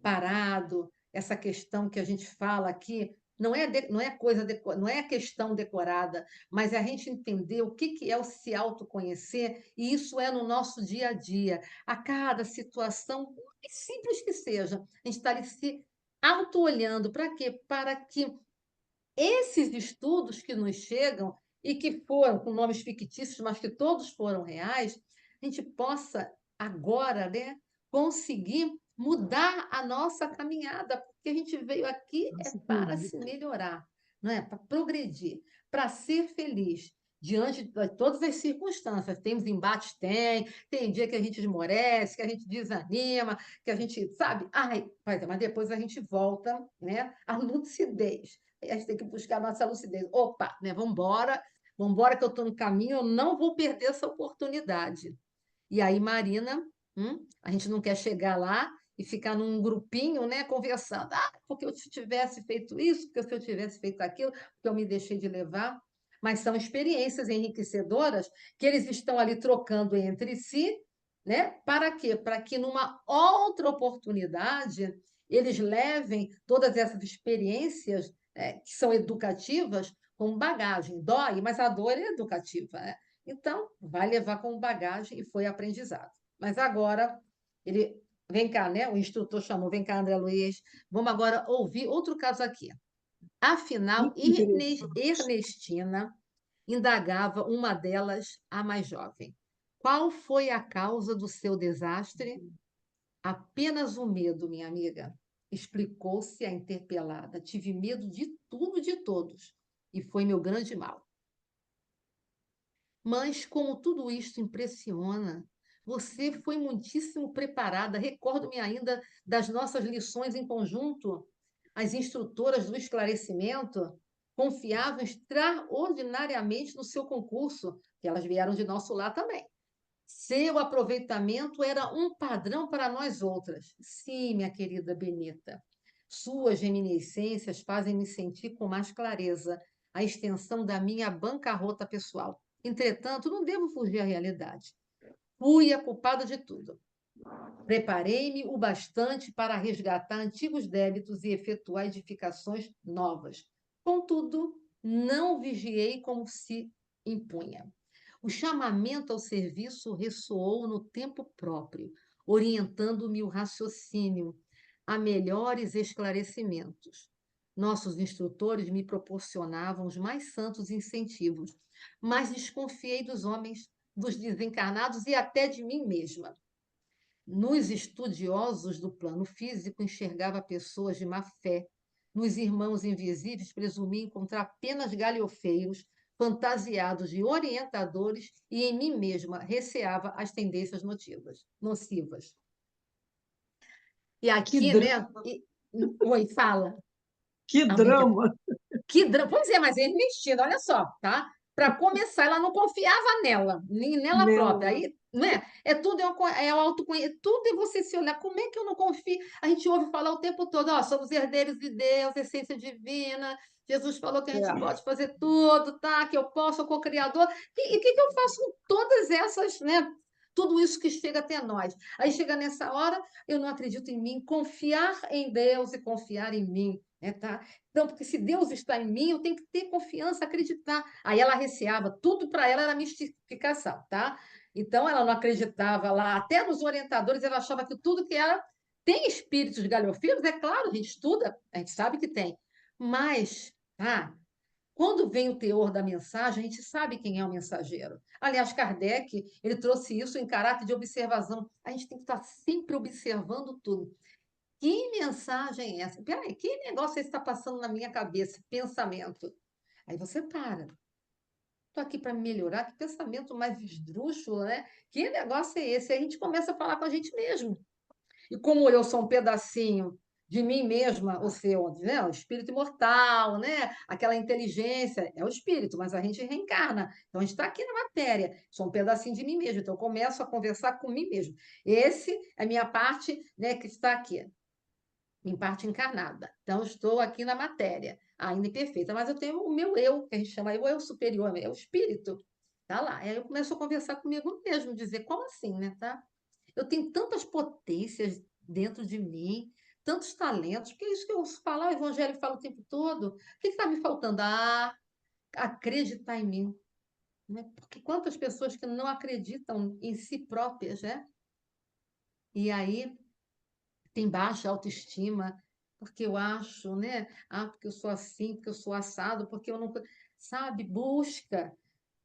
parado, essa questão que a gente fala aqui, não é coisa não é questão decorada, mas é a gente entender o que é o se autoconhecer, e isso é no nosso dia a dia. A cada situação, mais simples que seja, a gente está ali se auto-olhando. Para quê? Para que esses estudos que nos chegam e que foram com nomes fictícios, mas que todos foram reais, a gente possa agora, né, conseguir mudar a nossa caminhada, porque a gente veio aqui é Nossa, para se melhorar, não é? Para progredir, para ser feliz diante de todas as circunstâncias. Tem os embates, tem dia que a gente esmorece, que a gente desanima, que a gente, sabe? Ai, mas depois a gente volta, né, à lucidez. A gente tem que buscar a nossa lucidez. Opa, né? Vamos embora que eu estou no caminho, eu não vou perder essa oportunidade. E aí, Marina, a gente não quer chegar lá e ficar num grupinho, né, conversando. Ah, porque eu tivesse feito isso, porque se eu tivesse feito aquilo, porque eu me deixei de levar. Mas são experiências enriquecedoras que eles estão ali trocando entre si, né? Para quê? Para que numa outra oportunidade eles levem todas essas experiências que são educativas como bagagem. Dói, mas a dor é educativa, né? Então, vai levar como bagagem e foi aprendizado. Mas agora, ele. Vem cá, né? O instrutor chamou, vem cá, André Luiz. Vamos agora ouvir outro caso aqui. Afinal, muito interessante. Ernestina indagava uma delas, a mais jovem. Qual foi a causa do seu desastre? Apenas o medo, minha amiga. Explicou-se a interpelada. Tive medo de tudo e de todos. E foi meu grande mal. Mas como tudo isto impressiona, você foi muitíssimo preparada. Recordo-me ainda das nossas lições em conjunto. As instrutoras do esclarecimento confiavam extraordinariamente no seu concurso, que elas vieram de nosso lar também. Seu aproveitamento era um padrão para nós outras. Sim, minha querida Benita. Suas reminiscências fazem-me sentir com mais clareza a extensão da minha bancarrota pessoal. Entretanto, não devo fugir à realidade. Fui a culpada de tudo. Preparei-me o bastante para resgatar antigos débitos e efetuar edificações novas. Contudo, não vigiei como se impunha. O chamamento ao serviço ressoou no tempo próprio, orientando-me o raciocínio a melhores esclarecimentos. Nossos instrutores me proporcionavam os mais santos incentivos, mas desconfiei dos homens, dos desencarnados e até de mim mesma. Nos estudiosos do plano físico, enxergava pessoas de má fé. Nos irmãos invisíveis, presumia encontrar apenas galhofeiros, fantasiados de orientadores, e em mim mesma receava as tendências nocivas. E Que aqui, né? drama, Oi, fala, que amiga. drama. Que drama. Pois é, mas é Ernestina, olha só, tá? Para começar, ela não confiava nela, nem nela própria. Nela. Aí, não é? Tudo é o autoconhecimento, tudo é você se olhar. Como é que eu não confio? A gente ouve falar o tempo todo, ó, somos herdeiros de Deus, essência divina. Jesus falou que a gente É. pode fazer tudo, tá? Que eu posso, sou co-criador. E o que eu faço com todas essas, né? Tudo isso que chega até nós. Aí chega nessa hora, eu não acredito em mim, confiar em Deus e confiar em mim, né, tá? Então, porque se Deus está em mim, eu tenho que ter confiança, acreditar. Aí ela receava, tudo para ela era mistificação, tá? Então, ela não acreditava lá, até nos orientadores, ela achava que tudo que era. Tem espíritos galhofeiros, é claro, a gente estuda, a gente sabe que tem. Mas, quando vem o teor da mensagem, a gente sabe quem é o mensageiro. Aliás, Kardec, ele trouxe isso em caráter de observação. A gente tem que estar sempre observando tudo. Que mensagem é essa? Peraí, que negócio é esse que está passando na minha cabeça? Pensamento. Aí você para. Estou aqui para melhorar. Que pensamento mais esdrúxulo, né? Que negócio é esse? Aí a gente começa a falar com a gente mesmo. E como eu sou um pedacinho de mim mesma, ou seja, né? O espírito imortal, né? Aquela inteligência, é o espírito, mas a gente reencarna. Então a gente está aqui na matéria, sou um pedacinho de mim mesmo, então eu começo a conversar com mim mesmo. Esse é a minha parte, né, que está aqui em parte encarnada. Então, estou aqui na matéria, ainda imperfeita, mas eu tenho o meu eu, que a gente chama o eu superior, é o espírito. Tá lá. Aí eu começo a conversar comigo mesmo, dizer, como assim, né, tá? Eu tenho tantas potências dentro de mim, tantos talentos, porque é isso que eu ouço falar, o evangelho fala o tempo todo. O que está me faltando? Ah, acreditar em mim, né? Porque quantas pessoas que não acreditam em si próprias, né? E aí tem baixa autoestima, porque eu acho, né? Ah, porque eu sou assim, porque eu sou assado, porque eu não. Sabe, busca.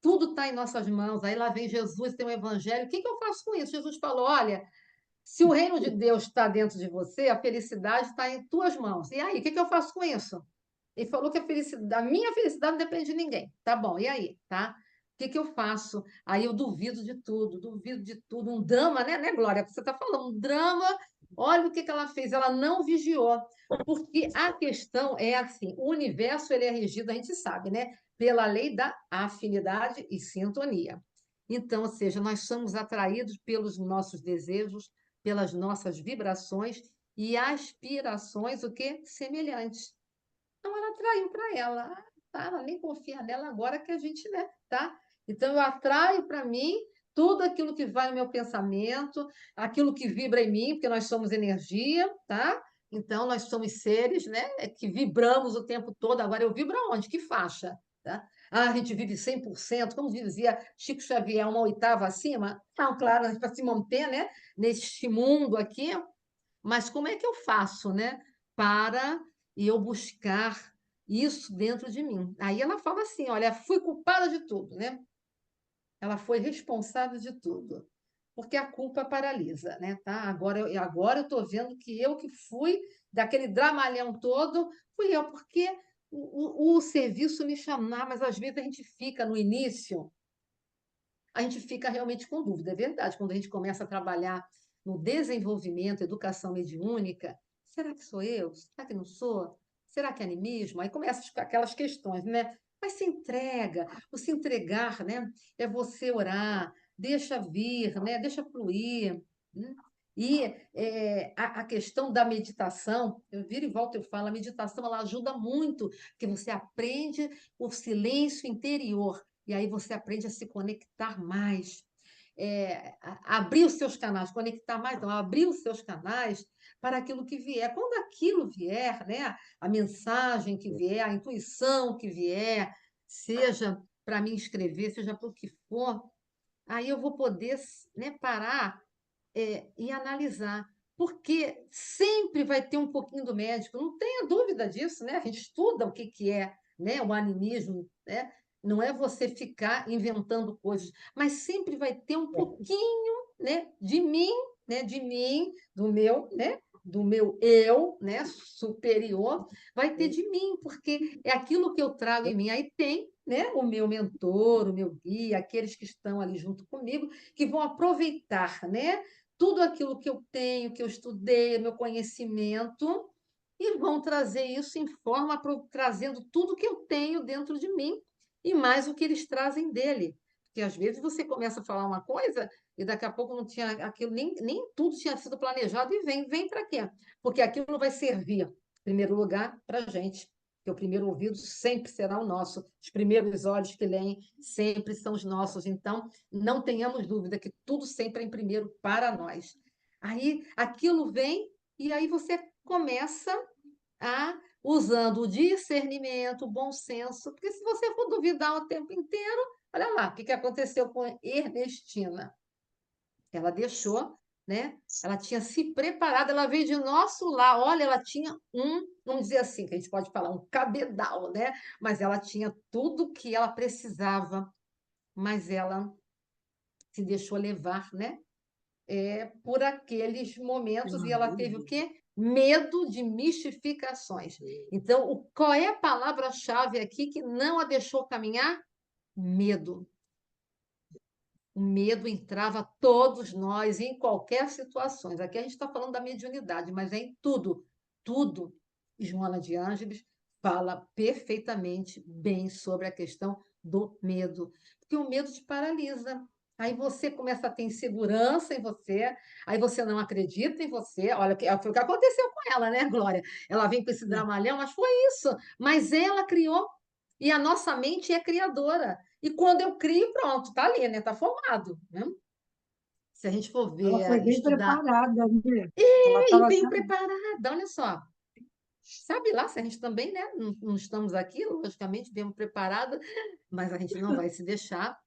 Tudo está em nossas mãos. Aí lá vem Jesus, tem o evangelho. O que que eu faço com isso? Jesus falou: olha, se o reino de Deus está dentro de você, a felicidade está em tuas mãos. E aí, o que que eu faço com isso? Ele falou que a minha felicidade não depende de ninguém. Tá bom, e aí, tá? O que que eu faço? Aí eu duvido de tudo, duvido de tudo. Um drama, né, Glória? Você está falando, um drama. Olha o que que ela fez, ela não vigiou. Porque a questão é assim: o universo ele é regido, a gente sabe, né? Pela lei da afinidade e sintonia. Então, ou seja, nós somos atraídos pelos nossos desejos, pelas nossas vibrações e aspirações, o quê? Semelhantes. Então, ela traiu para ela. Ah, tá, ela nem confia nela agora que a gente, né, tá? Então, eu atraio para mim tudo aquilo que vai no meu pensamento, aquilo que vibra em mim, porque nós somos energia, tá? Então, nós somos seres, né, que vibramos o tempo todo. Agora, eu vibro aonde? Que faixa? Tá? Ah, a gente vive 100%, como dizia Chico Xavier, uma oitava acima? Não, claro, para se manter, né, neste mundo aqui, mas como é que eu faço, né, para eu buscar isso dentro de mim? Aí ela fala assim, olha, fui culpada de tudo, né? Ela foi responsável de tudo, porque a culpa paralisa, né? Tá? Agora eu estou vendo que eu que fui daquele dramalhão todo, fui eu, porque o serviço me chamar, mas às vezes a gente fica no início, a gente fica realmente com dúvida, é verdade, quando a gente começa a trabalhar no desenvolvimento, educação mediúnica, será que sou eu? Será que não sou? Será que é animismo? Aí começam aquelas questões, né? Mas se entrega, o se entregar, né? É você orar, deixa vir, né? Deixa fluir. Né? E a questão da meditação, eu viro e volto, eu falo, a meditação ela ajuda muito, porque você aprende o silêncio interior, e aí você aprende a se conectar mais, abrir os seus canais, conectar mais, não, abrir os seus canais para aquilo que vier. Quando aquilo vier, né, a mensagem que vier, a intuição que vier, seja para mim escrever, seja para o que for, aí eu vou poder, né, parar e analisar. Porque sempre vai ter um pouquinho do médico, não tenha dúvida disso, né? A gente estuda o que, que é, né, o animismo, né? Não é você ficar inventando coisas, mas sempre vai ter um pouquinho, né, de mim, do meu eu, né, superior, vai ter de mim, porque é aquilo que eu trago em mim. Aí tem, né, o meu mentor, o meu guia, aqueles que estão ali junto comigo, que vão aproveitar, né, tudo aquilo que eu tenho, que eu estudei, meu conhecimento, e vão trazer isso em forma, trazendo tudo que eu tenho dentro de mim e mais o que eles trazem dele. Porque às vezes você começa a falar uma coisa e daqui a pouco não tinha aquilo, nem tudo tinha sido planejado e vem para quê? Porque aquilo vai servir, em primeiro lugar, para a gente. Porque o primeiro ouvido sempre será o nosso. Os primeiros olhos que leem sempre são os nossos. Então, não tenhamos dúvida que tudo sempre é em primeiro para nós. Aí aquilo vem e aí você começa a usando o discernimento, o bom senso, porque se você for duvidar o tempo inteiro, olha lá, o que aconteceu com Ernestina? Ela deixou, né? Ela tinha se preparado, ela veio de nosso lar. Olha, ela tinha vamos dizer assim, que a gente pode falar, um cabedal, né? Mas ela tinha tudo que ela precisava, mas ela se deixou levar, né? Por aqueles momentos e ela teve o quê? Medo de mistificações. Então, qual é a palavra-chave aqui que não a deixou caminhar? Medo. O medo entrava todos nós em qualquer situação. Aqui a gente está falando da mediunidade, mas é em tudo. Tudo. Joana de Ângeles fala perfeitamente bem sobre a questão do medo. Porque o medo te paralisa. Aí você começa a ter insegurança em você, aí você não acredita em você. Olha, foi o que aconteceu com ela, né, Glória? Ela vem com esse dramalhão, mas foi isso. Mas ela criou. E a nossa mente é criadora. E quando eu crio, pronto, está ali, né? Está formado, né? Se a gente for Ela foi ver, bem estudar, preparada, né? Ela e estava veio sabendo. preparada, olha só. Sabe lá se a gente também, né? Não estamos aqui, logicamente, viemos preparada, mas a gente não vai se deixar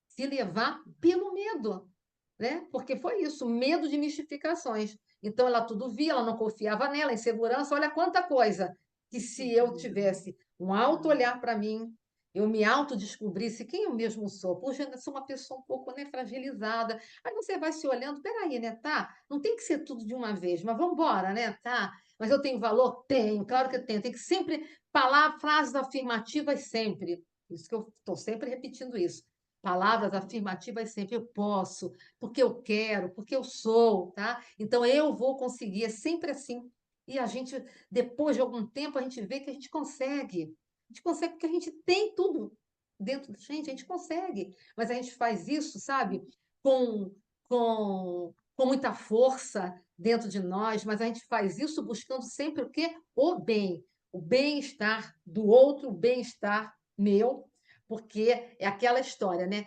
se levar pelo medo, né? Porque foi isso, medo de mistificações. Então ela tudo via, ela não confiava nela, insegurança, olha quanta coisa. Que se eu tivesse um alto olhar para mim, eu me autodescobrisse quem eu mesmo sou. Puxa, eu sou uma pessoa um pouco, né, fragilizada. Aí você vai se olhando, peraí, né, tá? Não tem que ser tudo de uma vez, mas vamos embora, né, tá? Mas eu tenho valor? Tenho, claro que eu tenho. Tem que sempre falar frases afirmativas sempre. Isso que eu estou sempre repetindo isso. Palavras afirmativas sempre, eu posso, porque eu quero, porque eu sou, tá? Então eu vou conseguir, é sempre assim. E a gente, depois de algum tempo, a gente vê que a gente consegue. A gente consegue porque a gente tem tudo dentro da gente, a gente consegue. Mas a gente faz isso, sabe? Com, com muita força dentro de nós, mas a gente faz isso buscando sempre o quê? O bem. O bem-estar do outro, o bem-estar meu, porque é aquela história, né?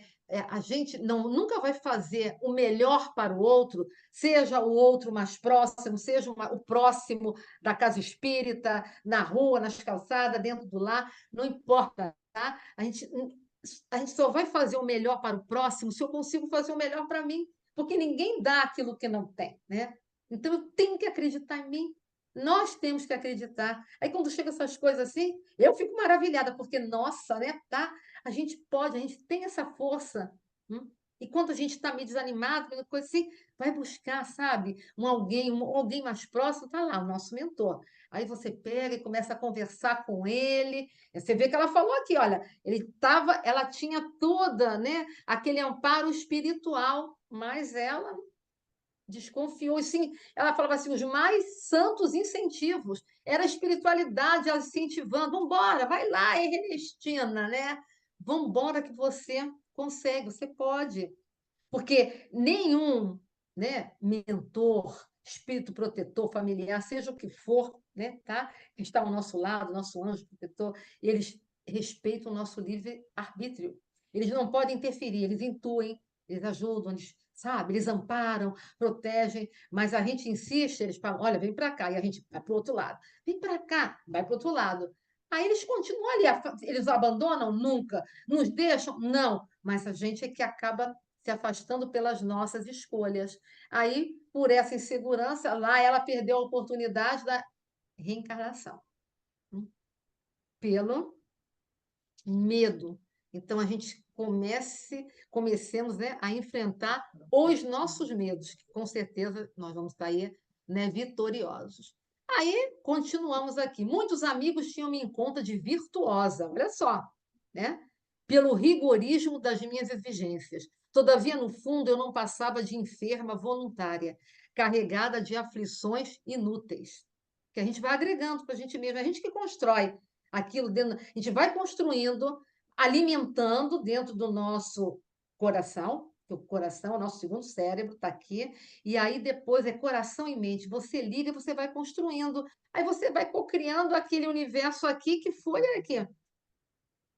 A gente nunca vai fazer o melhor para o outro, seja o outro mais próximo, seja o próximo da casa espírita, na rua, nas calçadas, dentro do lar, não importa, tá? A gente só vai fazer o melhor para o próximo se eu consigo fazer o melhor para mim, porque ninguém dá aquilo que não tem, né? Então eu tenho que acreditar em mim. Nós temos que acreditar. Aí quando chega essas coisas assim, eu fico maravilhada, porque, nossa, né, tá? A gente pode, a gente tem essa força. E quando a gente está meio desanimado, meio coisa assim, vai buscar, sabe, alguém mais próximo, está lá, o nosso mentor. Aí você pega e começa a conversar com ele. Você vê que ela falou aqui, olha, ela tinha toda, né, aquele amparo espiritual, mas ela desconfiou. Sim, ela falava assim, os mais santos incentivos. Era a espiritualidade ela incentivando. Vamos embora, vai lá, Ernestina, né? Vamos embora que você consegue, você pode. Porque nenhum, né, mentor, espírito protetor, familiar, seja o que for, né, tá? Que está ao nosso lado, nosso anjo protetor, eles respeitam o nosso livre-arbítrio. Eles não podem interferir, eles intuem, eles ajudam, eles, sabe, eles amparam, protegem, mas a gente insiste, eles falam, olha, vem para cá, e a gente vai para o outro lado. Vem para cá, vai para o outro lado. Aí eles continuam ali, eles abandonam? Nunca. Nos deixam? Não. Mas a gente é que acaba se afastando pelas nossas escolhas. Aí, por essa insegurança, lá ela perdeu a oportunidade da reencarnação, pelo medo. Então, a gente comecemos, né, a enfrentar os nossos medos, que com certeza nós vamos sair, né, vitoriosos. Aí, continuamos aqui. Muitos amigos tinham-me em conta de virtuosa, olha só, né? Pelo rigorismo das minhas exigências. Todavia, no fundo, eu não passava de enferma voluntária, carregada de aflições inúteis, que a gente vai agregando para a gente mesmo, a gente que constrói aquilo dentro, a gente vai construindo, alimentando dentro do nosso coração, que o coração, o nosso segundo cérebro está aqui, e aí depois é coração e mente. Você liga e você vai construindo, aí você vai cocriando aquele universo aqui que foi aqui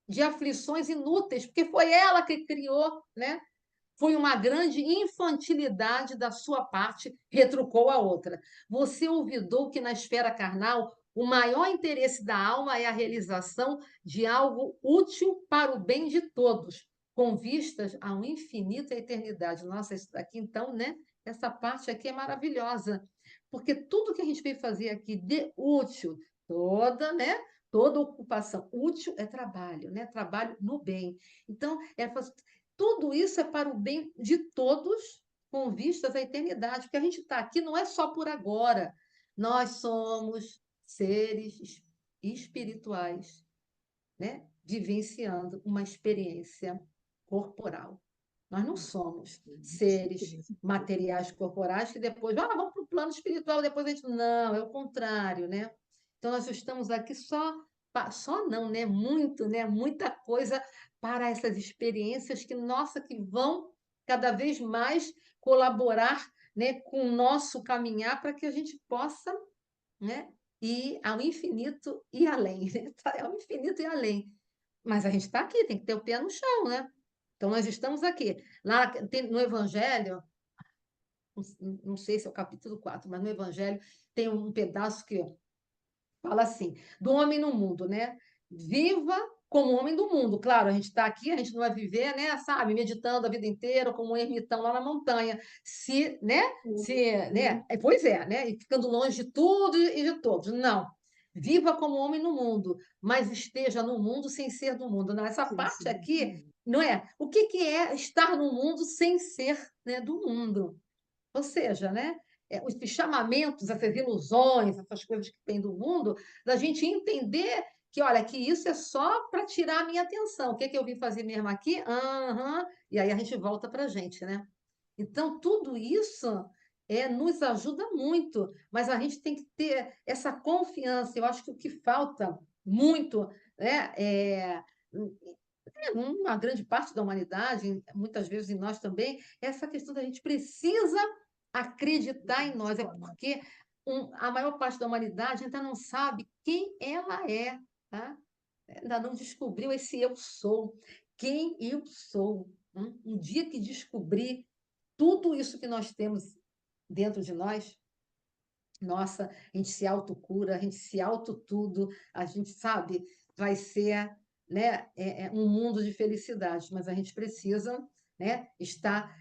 de aflições inúteis, porque foi ela que criou, né? Foi uma grande infantilidade da sua parte, retrucou a outra. Você olvidou que na esfera carnal o maior interesse da alma é a realização de algo útil para o bem de todos, com vistas a um infinito e a eternidade. Nossa, isso daqui então, né? Essa parte aqui é maravilhosa, porque tudo que a gente veio fazer aqui de útil, toda, né? Toda ocupação útil é trabalho, né? Trabalho no bem. Então, tudo isso é para o bem de todos, com vistas à eternidade, porque a gente está aqui não é só por agora. Nós somos seres espirituais, né? Vivenciando uma experiência corporal. Nós não somos seres materiais corporais que depois vamos para o plano espiritual, depois a gente. Não, é o contrário, né? Então, nós estamos aqui só não, né? Muito, né? Muita coisa para essas experiências que, nossa, que vão cada vez mais colaborar, né, com o nosso caminhar para que a gente possa, né, e ao infinito e além, né? Ao infinito e além. Mas a gente está aqui, tem que ter o pé no chão, né? Então, nós estamos aqui. Lá no Evangelho, não sei se é o capítulo 4, mas no Evangelho tem um pedaço que fala assim, do homem no mundo, né? Viva como homem do mundo. Claro, a gente está aqui, a gente não vai viver, né, sabe, meditando a vida inteira como um ermitão lá na montanha. Se, né, né, pois é, né, e ficando longe de tudo e de todos. Não. Viva como homem no mundo, mas esteja no mundo sem ser do mundo. Não, essa parte aqui, não é? O que que é estar no mundo sem ser, né, do mundo? Ou seja, né, os chamamentos, essas ilusões, essas coisas que tem do mundo, da gente entender que, olha, que isso é só para tirar a minha atenção. O que é que eu vim fazer mesmo aqui? Aham. E aí a gente volta para a gente, né? Então, tudo isso nos ajuda muito, mas a gente tem que ter essa confiança. Eu acho que o que falta muito, né, uma grande parte da humanidade, muitas vezes em nós também, é essa questão da gente precisa acreditar em nós. É porque a maior parte da humanidade ainda não sabe quem ela é, tá? Ainda não descobriu esse eu sou, quem eu sou. Um dia que descobrir tudo isso que nós temos dentro de nós, nossa, a gente se autocura, a gente se autotudo, a gente sabe, vai ser, né, um mundo de felicidade, mas a gente precisa, né, estar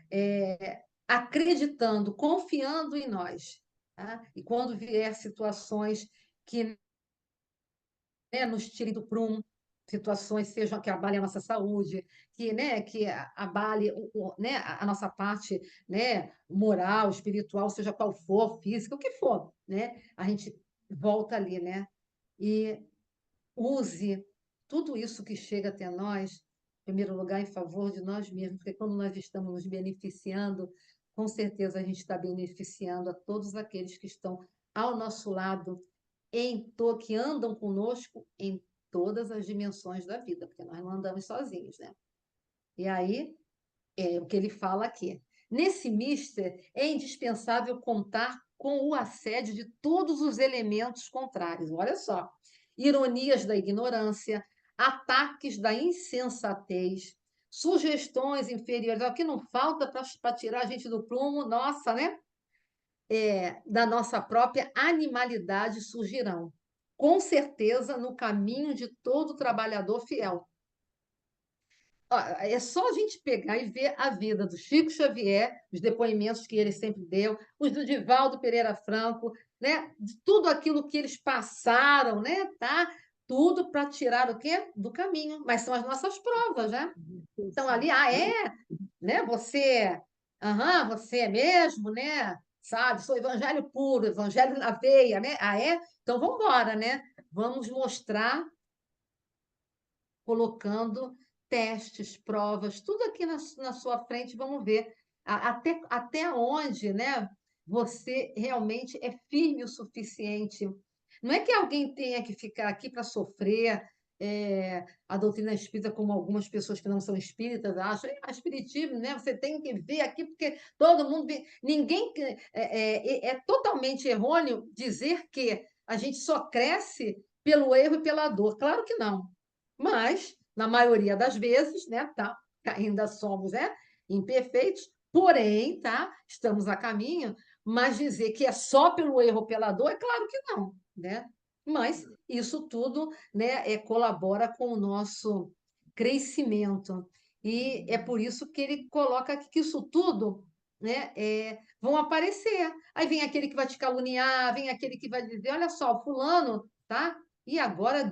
acreditando, confiando em nós. Tá? E quando vier situações que, né, nos tirem do prumo, situações sejam que abalem a nossa saúde, que, né, que abale né, a nossa parte, né, moral, espiritual, seja qual for, física, o que for, né? A gente volta ali, né? E use tudo isso que chega até nós, em primeiro lugar, em favor de nós mesmos, porque quando nós estamos nos beneficiando, com certeza a gente está beneficiando a todos aqueles que estão ao nosso lado, que andam conosco em todas as dimensões da vida, porque nós não andamos sozinhos, né? E aí, é o que ele fala aqui. Nesse mister, é indispensável contar com o assédio de todos os elementos contrários. Olha só. Ironias da ignorância, ataques da insensatez, sugestões inferiores. O que não falta para tirar a gente do prumo, nossa, né? Da nossa própria animalidade surgirão. Com certeza, no caminho de todo trabalhador fiel. É só a gente pegar e ver a vida do Chico Xavier, os depoimentos que ele sempre deu, os do Divaldo Pereira Franco, né? De tudo aquilo que eles passaram, né? Tá? Tudo para tirar o quê? Do caminho. Mas são as nossas provas, né? Então, ali, né? Você é mesmo, né? Sabe, sou evangelho puro, evangelho na veia, né? Então vamos embora, né? Vamos mostrar colocando testes, provas, tudo aqui na sua frente, vamos ver até onde, né, você realmente é firme o suficiente. Não é que alguém tenha que ficar aqui para sofrer a doutrina espírita, como algumas pessoas que não são espíritas acham, espiritismo, né? Você tem que ver aqui, porque todo mundo vê. Ninguém. É totalmente errôneo dizer que a gente só cresce pelo erro e pela dor. Claro que não. Mas, na maioria das vezes, né, tá, ainda somos, né, imperfeitos, porém, tá, estamos a caminho, mas dizer que é só pelo erro ou pela dor, é claro que não, né? Mas isso tudo, né, colabora com o nosso crescimento. E é por isso que ele coloca aqui que isso tudo, né, vão aparecer. Aí vem aquele que vai te caluniar, vem aquele que vai dizer, olha só, fulano, tá? E agora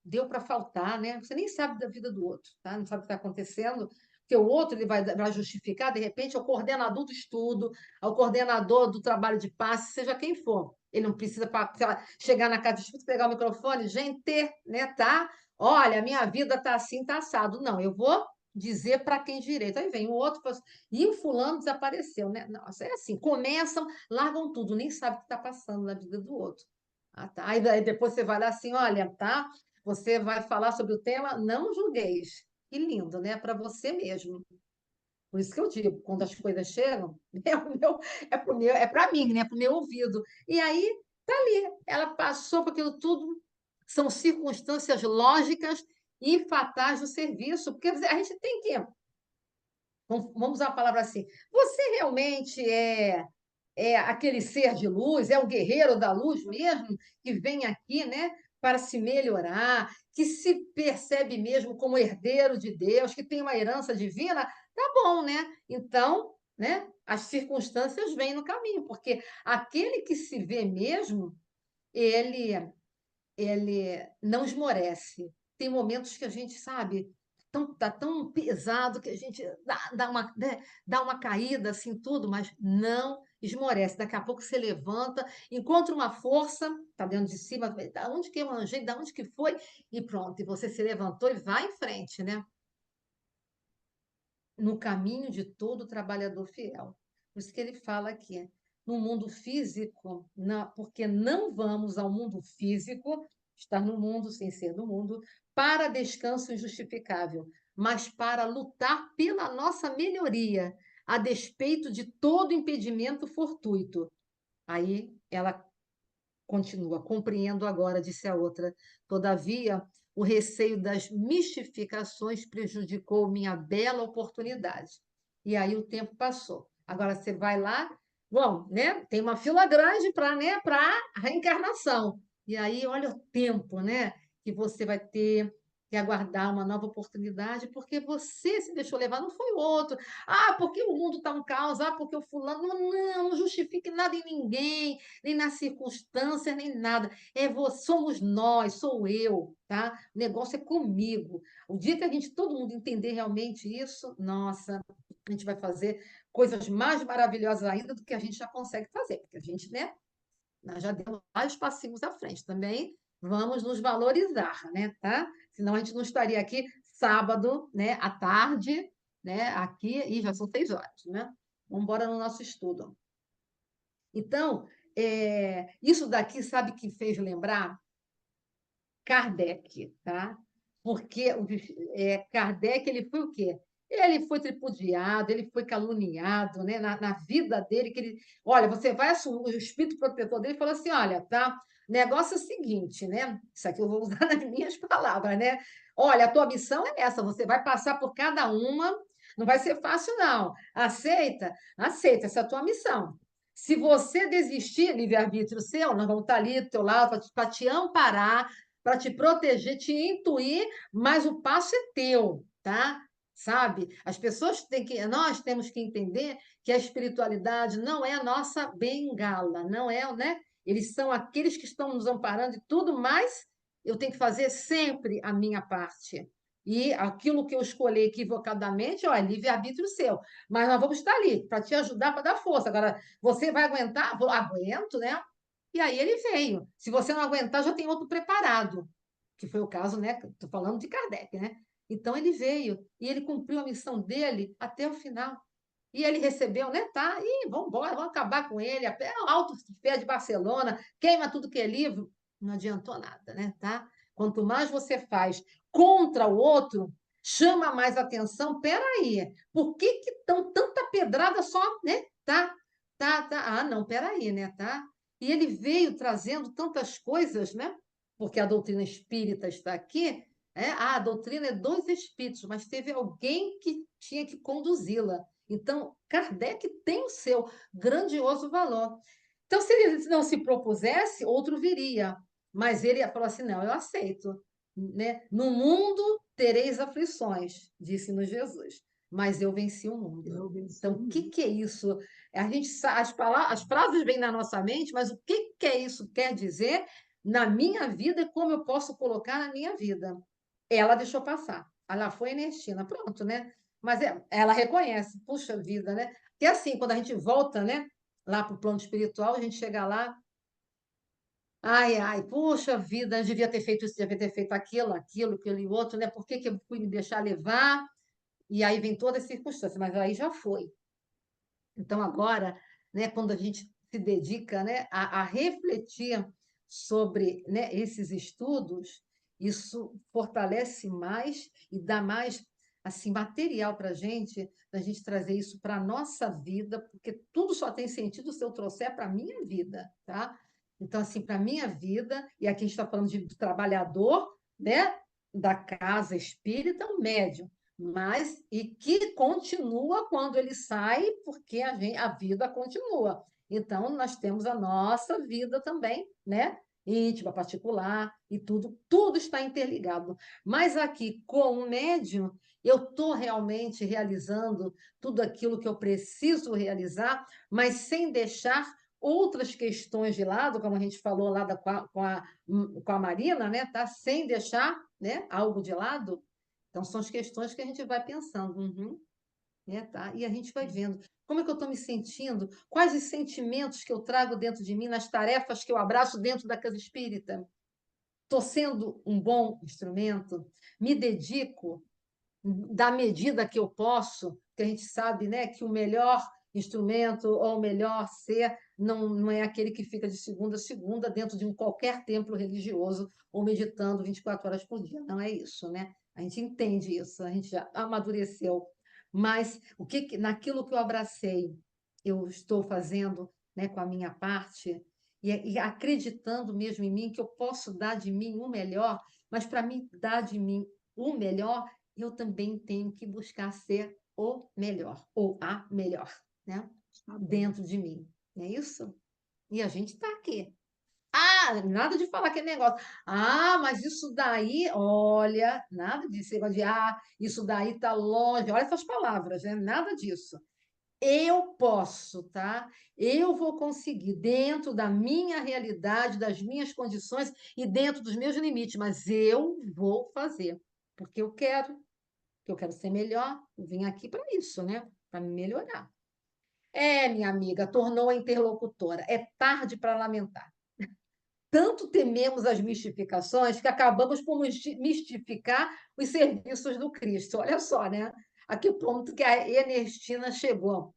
deu para faltar, né? Você nem sabe da vida do outro, tá? Não sabe o que está acontecendo, porque o outro ele vai justificar, de repente, ao coordenador do estudo, ao coordenador do trabalho de passe, seja quem for. Ele não precisa chegar na casa de estudo, pegar o microfone, gente, né, tá? Olha, minha vida tá assim, tá assado. Não, eu vou dizer para quem direito. Aí vem o outro, e o fulano desapareceu, né? Nossa, é assim, começam, largam tudo, nem sabe o que está passando na vida do outro. Ah, tá. Aí depois você vai lá assim, olha, tá? Você vai falar sobre o tema não julgueis. Que lindo, né? Para você mesmo. Por isso que eu digo, quando as coisas chegam, é para mim, né? Para o meu ouvido. E aí Ela passou por aquilo tudo, são circunstâncias lógicas e fatais do serviço, porque a gente tem que, vamos usar a palavra assim, você realmente é aquele ser de luz, é o guerreiro da luz mesmo, que vem aqui, né, para se melhorar, que se percebe mesmo como herdeiro de Deus, que tem uma herança divina, tá bom, né? Então, né, as circunstâncias vêm no caminho, porque aquele que se vê mesmo, ele ele não esmorece. Tem momentos que a gente, sabe, tá tão pesado que a gente dá uma, né, dá uma caída, assim, tudo, mas não esmorece. Daqui a pouco você levanta, encontra uma força, está dentro de cima, da onde que eu arranjei, da onde que foi, e pronto, e você se levantou e vai em frente, né? No caminho de todo trabalhador fiel. Por isso que ele fala aqui, no mundo físico, porque não vamos ao mundo físico, estar no mundo sem ser do mundo, para descanso injustificável, mas para lutar pela nossa melhoria, a despeito de todo impedimento fortuito. Aí ela continua, compreendo agora, disse a outra. Todavia, o receio das mistificações prejudicou minha bela oportunidade. E aí o tempo passou. Agora você vai lá, bom, né? Tem uma fila grande para, né, para a reencarnação. E aí olha o tempo, né, que você vai ter que aguardar uma nova oportunidade, porque você se deixou levar, não foi o outro. Ah, porque o mundo está um caos, ah, porque o fulano. Não, não justifique nada em ninguém, nem na circunstância, nem nada. Somos nós, sou eu, tá? O negócio é comigo. O dia que a gente, todo mundo entender realmente isso, nossa, a gente vai fazer coisas mais maravilhosas ainda do que a gente já consegue fazer, porque a gente, né, nós já demos vários passinhos à frente também. Vamos nos valorizar, né, tá? Senão a gente não estaria aqui sábado, né, à tarde, né, aqui, e já são 6 horas, né? Vamos embora no nosso estudo. Então, isso daqui, sabe que fez lembrar? Kardec, tá? Porque Kardec ele foi o quê? Ele foi tripudiado, ele foi caluniado, né? Na vida dele, que ele, olha, você vai assumir, o espírito protetor dele falou assim, olha, tá? O negócio é o seguinte, né? Isso aqui eu vou usar nas minhas palavras, né? Olha, a tua missão é essa, você vai passar por cada uma, não vai ser fácil, não. Aceita? Aceita, essa é a tua missão. Se você desistir, livre-arbítrio seu, nós vamos estar ali do teu lado para te amparar, para te proteger, te intuir, mas o passo é teu, tá? Sabe? Nós temos que entender que a espiritualidade não é a nossa bengala, não é, né? Eles são aqueles que estão nos amparando e tudo, mas eu tenho que fazer sempre a minha parte. E aquilo que eu escolher equivocadamente, ó, é livre-arbítrio seu. Mas nós vamos estar ali para te ajudar, para dar força. Agora, você vai aguentar? Aguento, né? E aí ele veio. Se você não aguentar, já tem outro preparado, que foi o caso, né? Estou falando de Kardec, né? Então ele veio e ele cumpriu a missão dele até o final. E ele recebeu, né? Tá, e vamos embora, vamos acabar com ele. Alto Fé de Barcelona, queima tudo que é livro. Não adiantou nada, né? Tá? Quanto mais você faz contra o outro, chama mais atenção. Peraí, por que que tão tanta pedrada só, né? Tá, tá. Ah, não, peraí, né? Tá? E ele veio trazendo tantas coisas, né? Porque a doutrina espírita está aqui. A doutrina é dos espíritos, mas teve alguém que tinha que conduzi-la. Então, Kardec tem o seu grandioso valor. Então, se ele não se propusesse, outro viria. Mas ele falou assim: não, eu aceito. Né? No mundo tereis aflições, disse-nos Jesus, mas eu venci o mundo. Então, o que, que é isso? A gente, as frases vêm na nossa mente, mas o que, que é isso quer dizer na minha vida e como eu posso colocar na minha vida? Ela deixou passar. Ela foi Ernestina, pronto, né? Mas ela reconhece, puxa vida, né? Que assim, quando a gente volta, né, lá para o plano espiritual, a gente chega lá, ai, ai, puxa vida, eu devia ter feito isso, devia ter feito aquilo e outro, né? Por que que eu fui me deixar levar? E aí vem toda a circunstância, mas aí já foi. Então, agora, né, quando a gente se dedica, né, a refletir sobre, né, esses estudos, isso fortalece mais e dá mais assim material para a gente trazer isso para a nossa vida, porque tudo só tem sentido se eu trouxer para a minha vida, tá? Então, assim, para a minha vida, e aqui a gente está falando do trabalhador, né, da casa espírita, o médium, mas e que continua quando ele sai, porque a vida continua. Então, nós temos a nossa vida também, né? Íntima, particular, e tudo está interligado. Mas aqui, com o médium, eu estou realmente realizando tudo aquilo que eu preciso realizar, mas sem deixar outras questões de lado, como a gente falou lá com a Marina, né? Tá? Sem deixar, né, algo de lado. Então, são as questões que a gente vai pensando. Uhum, né, tá? E a gente vai vendo como é que eu estou me sentindo, quais os sentimentos que eu trago dentro de mim, nas tarefas que eu abraço dentro da casa espírita. Estou sendo um bom instrumento? Me dedico da medida que eu posso, que a gente sabe, né, que o melhor instrumento ou o melhor ser não é aquele que fica de segunda a segunda dentro de qualquer templo religioso ou meditando 24 horas por dia. Não é isso, né? A gente entende isso, a gente já amadureceu. Mas naquilo que eu abracei, eu estou fazendo, né, com a minha parte e acreditando mesmo em mim que eu posso dar de mim o melhor, mas para mim dar de mim o melhor, eu também tenho que buscar ser o melhor, ou a melhor, né? Tá bom. Dentro de mim. Não é isso? E a gente está aqui. Ah, nada de falar aquele negócio. Ah, mas isso daí, olha, nada disso. Isso daí está longe. Olha essas palavras, né? Nada disso. Eu posso, tá? Eu vou conseguir, dentro da minha realidade, das minhas condições e dentro dos meus limites, mas eu vou fazer, porque eu quero ser melhor, eu vim aqui para isso, né? Para me melhorar. É, minha amiga, tornou a interlocutora. É tarde para lamentar. Tanto tememos as mistificações que acabamos por mistificar os serviços do Cristo. Olha só, né? A que ponto que a Ernestina chegou.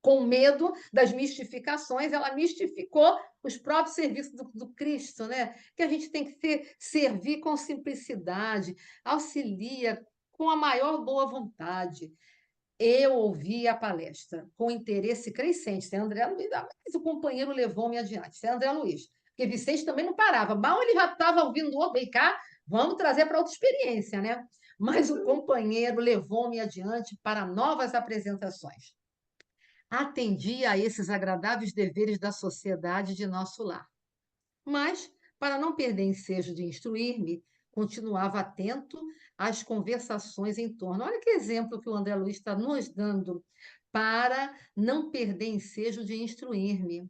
Com medo das mistificações, ela mistificou os próprios serviços do Cristo, né? Que a gente tem que servir com simplicidade, auxilia com a maior boa vontade. Eu ouvi a palestra com interesse crescente. Sem André Luiz, mas o companheiro levou-me adiante. Sem André Luiz. Porque Vicente também não parava. Mal ele já estava ouvindo o vem cá, vamos trazer para outra experiência, né? Mas o companheiro levou-me adiante para novas apresentações. Atendia a esses agradáveis deveres da sociedade de nosso lar. Mas, para não perder ensejo de instruir-me, continuava atento às conversações em torno. Olha que exemplo que o André Luiz está nos dando para não perder ensejo de instruir-me.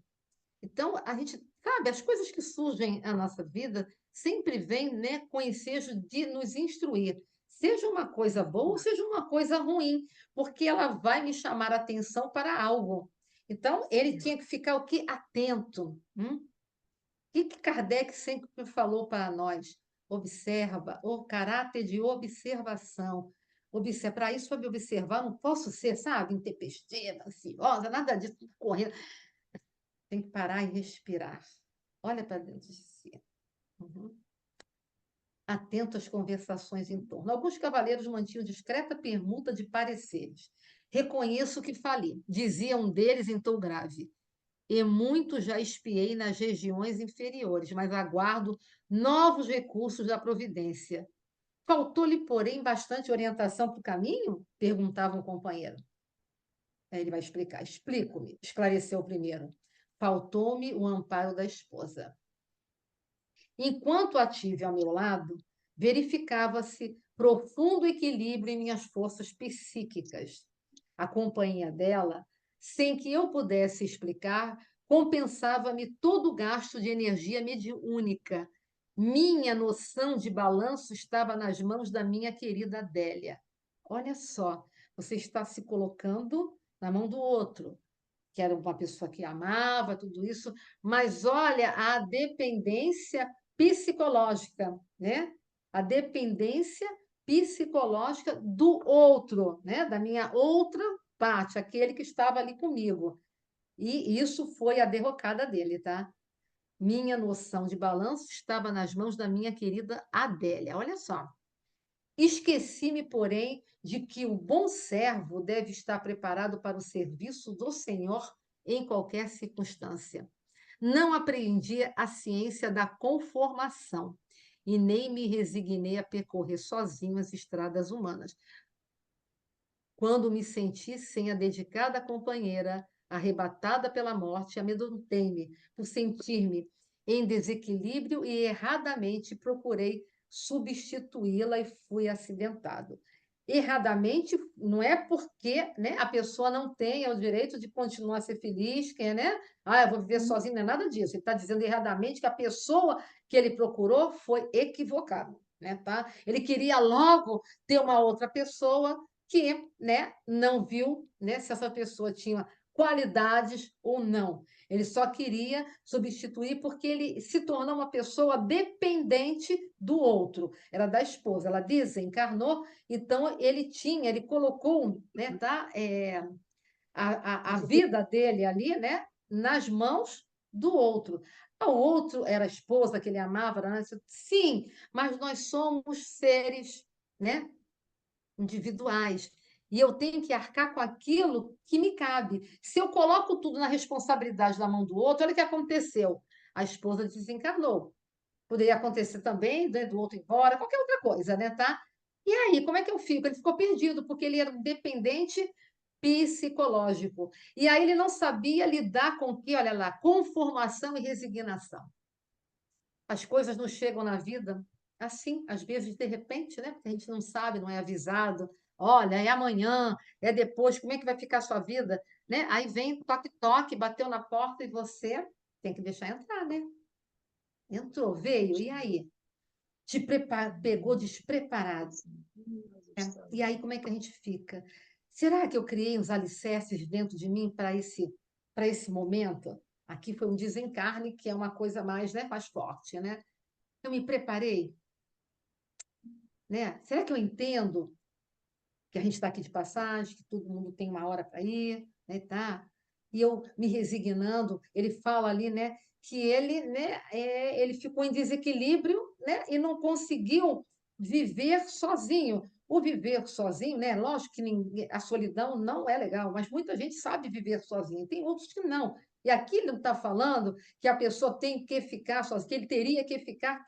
Então, a gente sabe, as coisas que surgem na nossa vida sempre vêm, né, com o ensejo de nos instruir. Seja uma coisa boa ou seja uma coisa ruim, porque ela vai me chamar a atenção para algo. Então, ele tinha que ficar o quê? Atento. O que Kardec sempre falou para nós? Observa, o caráter de observação. Para isso, para me observar, não posso ser, sabe, intempestiva, ansiosa, nada disso, tudo correndo. Tem que parar e respirar. Olha para dentro de si. Uhum. Atento às conversações em torno. Alguns cavaleiros mantinham discreta permuta de pareceres. Reconheço que falei, dizia um deles em tom grave. E muito já espiei nas regiões inferiores, mas aguardo novos recursos da providência. Faltou-lhe, porém, bastante orientação para o caminho? Perguntava um companheiro. Aí ele vai explicar. Explico-me, esclareceu o primeiro. Faltou-me o amparo da esposa. Enquanto a tive ao meu lado, verificava-se profundo equilíbrio em minhas forças psíquicas. A companhia dela, sem que eu pudesse explicar, compensava-me todo o gasto de energia mediúnica. Minha noção de balanço estava nas mãos da minha querida Adélia. Olha só, você está se colocando na mão do outro, que era uma pessoa que amava, tudo isso, mas olha a dependência psicológica, né? A dependência psicológica do outro, né? Da minha outra parte, aquele que estava ali comigo. E isso foi a derrocada dele, tá? Minha noção de balanço estava nas mãos da minha querida Adélia. Olha só. Esqueci-me, porém, de que o bom servo deve estar preparado para o serviço do Senhor em qualquer circunstância. Não aprendi a ciência da conformação e nem me resignei a percorrer sozinho as estradas humanas. Quando me senti sem a dedicada companheira, arrebatada pela morte, amedrontei-me por sentir-me em desequilíbrio e erradamente procurei substituí-la e fui acidentado. Erradamente não é porque, né, a pessoa não tem o direito de continuar a ser feliz, que é, né? Ah, eu vou viver sozinho, não é nada disso. Ele está dizendo erradamente que a pessoa que ele procurou foi equivocada, né, tá? Ele queria logo ter uma outra pessoa que, né, não viu, né, se essa pessoa tinha qualidades ou não. Ele só queria substituir porque ele se tornou uma pessoa dependente do outro. Era da esposa, ela desencarnou, então ele colocou, né, tá, a vida dele ali, né, nas mãos do outro. O outro era a esposa que ele amava, né? Sim, mas nós somos seres, né, individuais. E eu tenho que arcar com aquilo que me cabe. Se eu coloco tudo na responsabilidade da mão do outro, olha o que aconteceu. A esposa desencarnou. Poderia acontecer também, né, do outro ir embora, qualquer outra coisa, né, tá? E aí, como é que eu fico? Ele ficou perdido, porque ele era um dependente psicológico. E aí ele não sabia lidar com o que, olha lá, conformação e resignação. As coisas não chegam na vida assim, às vezes, de repente, né? Porque a gente não sabe, não é avisado. Olha, é amanhã, é depois, como é que vai ficar a sua vida? Né? Aí vem toque-toque, bateu na porta e você tem que deixar entrar, né? Entrou, veio, e aí? Pegou despreparado. E aí, como é que a gente fica? Será que eu criei os alicerces dentro de mim para esse momento? Aqui foi um desencarne, que é uma coisa mais, né, mais forte, né? Eu me preparei, né? Será que eu entendo que a gente está aqui de passagem, que todo mundo tem uma hora para ir, né? Tá? E eu me resignando, ele fala ali, né, que ele, né, ele ficou em desequilíbrio, né, e não conseguiu viver sozinho. O viver sozinho, né? Lógico que a solidão não é legal, mas muita gente sabe viver sozinho, tem outros que não. E aqui ele não está falando que a pessoa tem que ficar sozinha, que ele teria que ficar,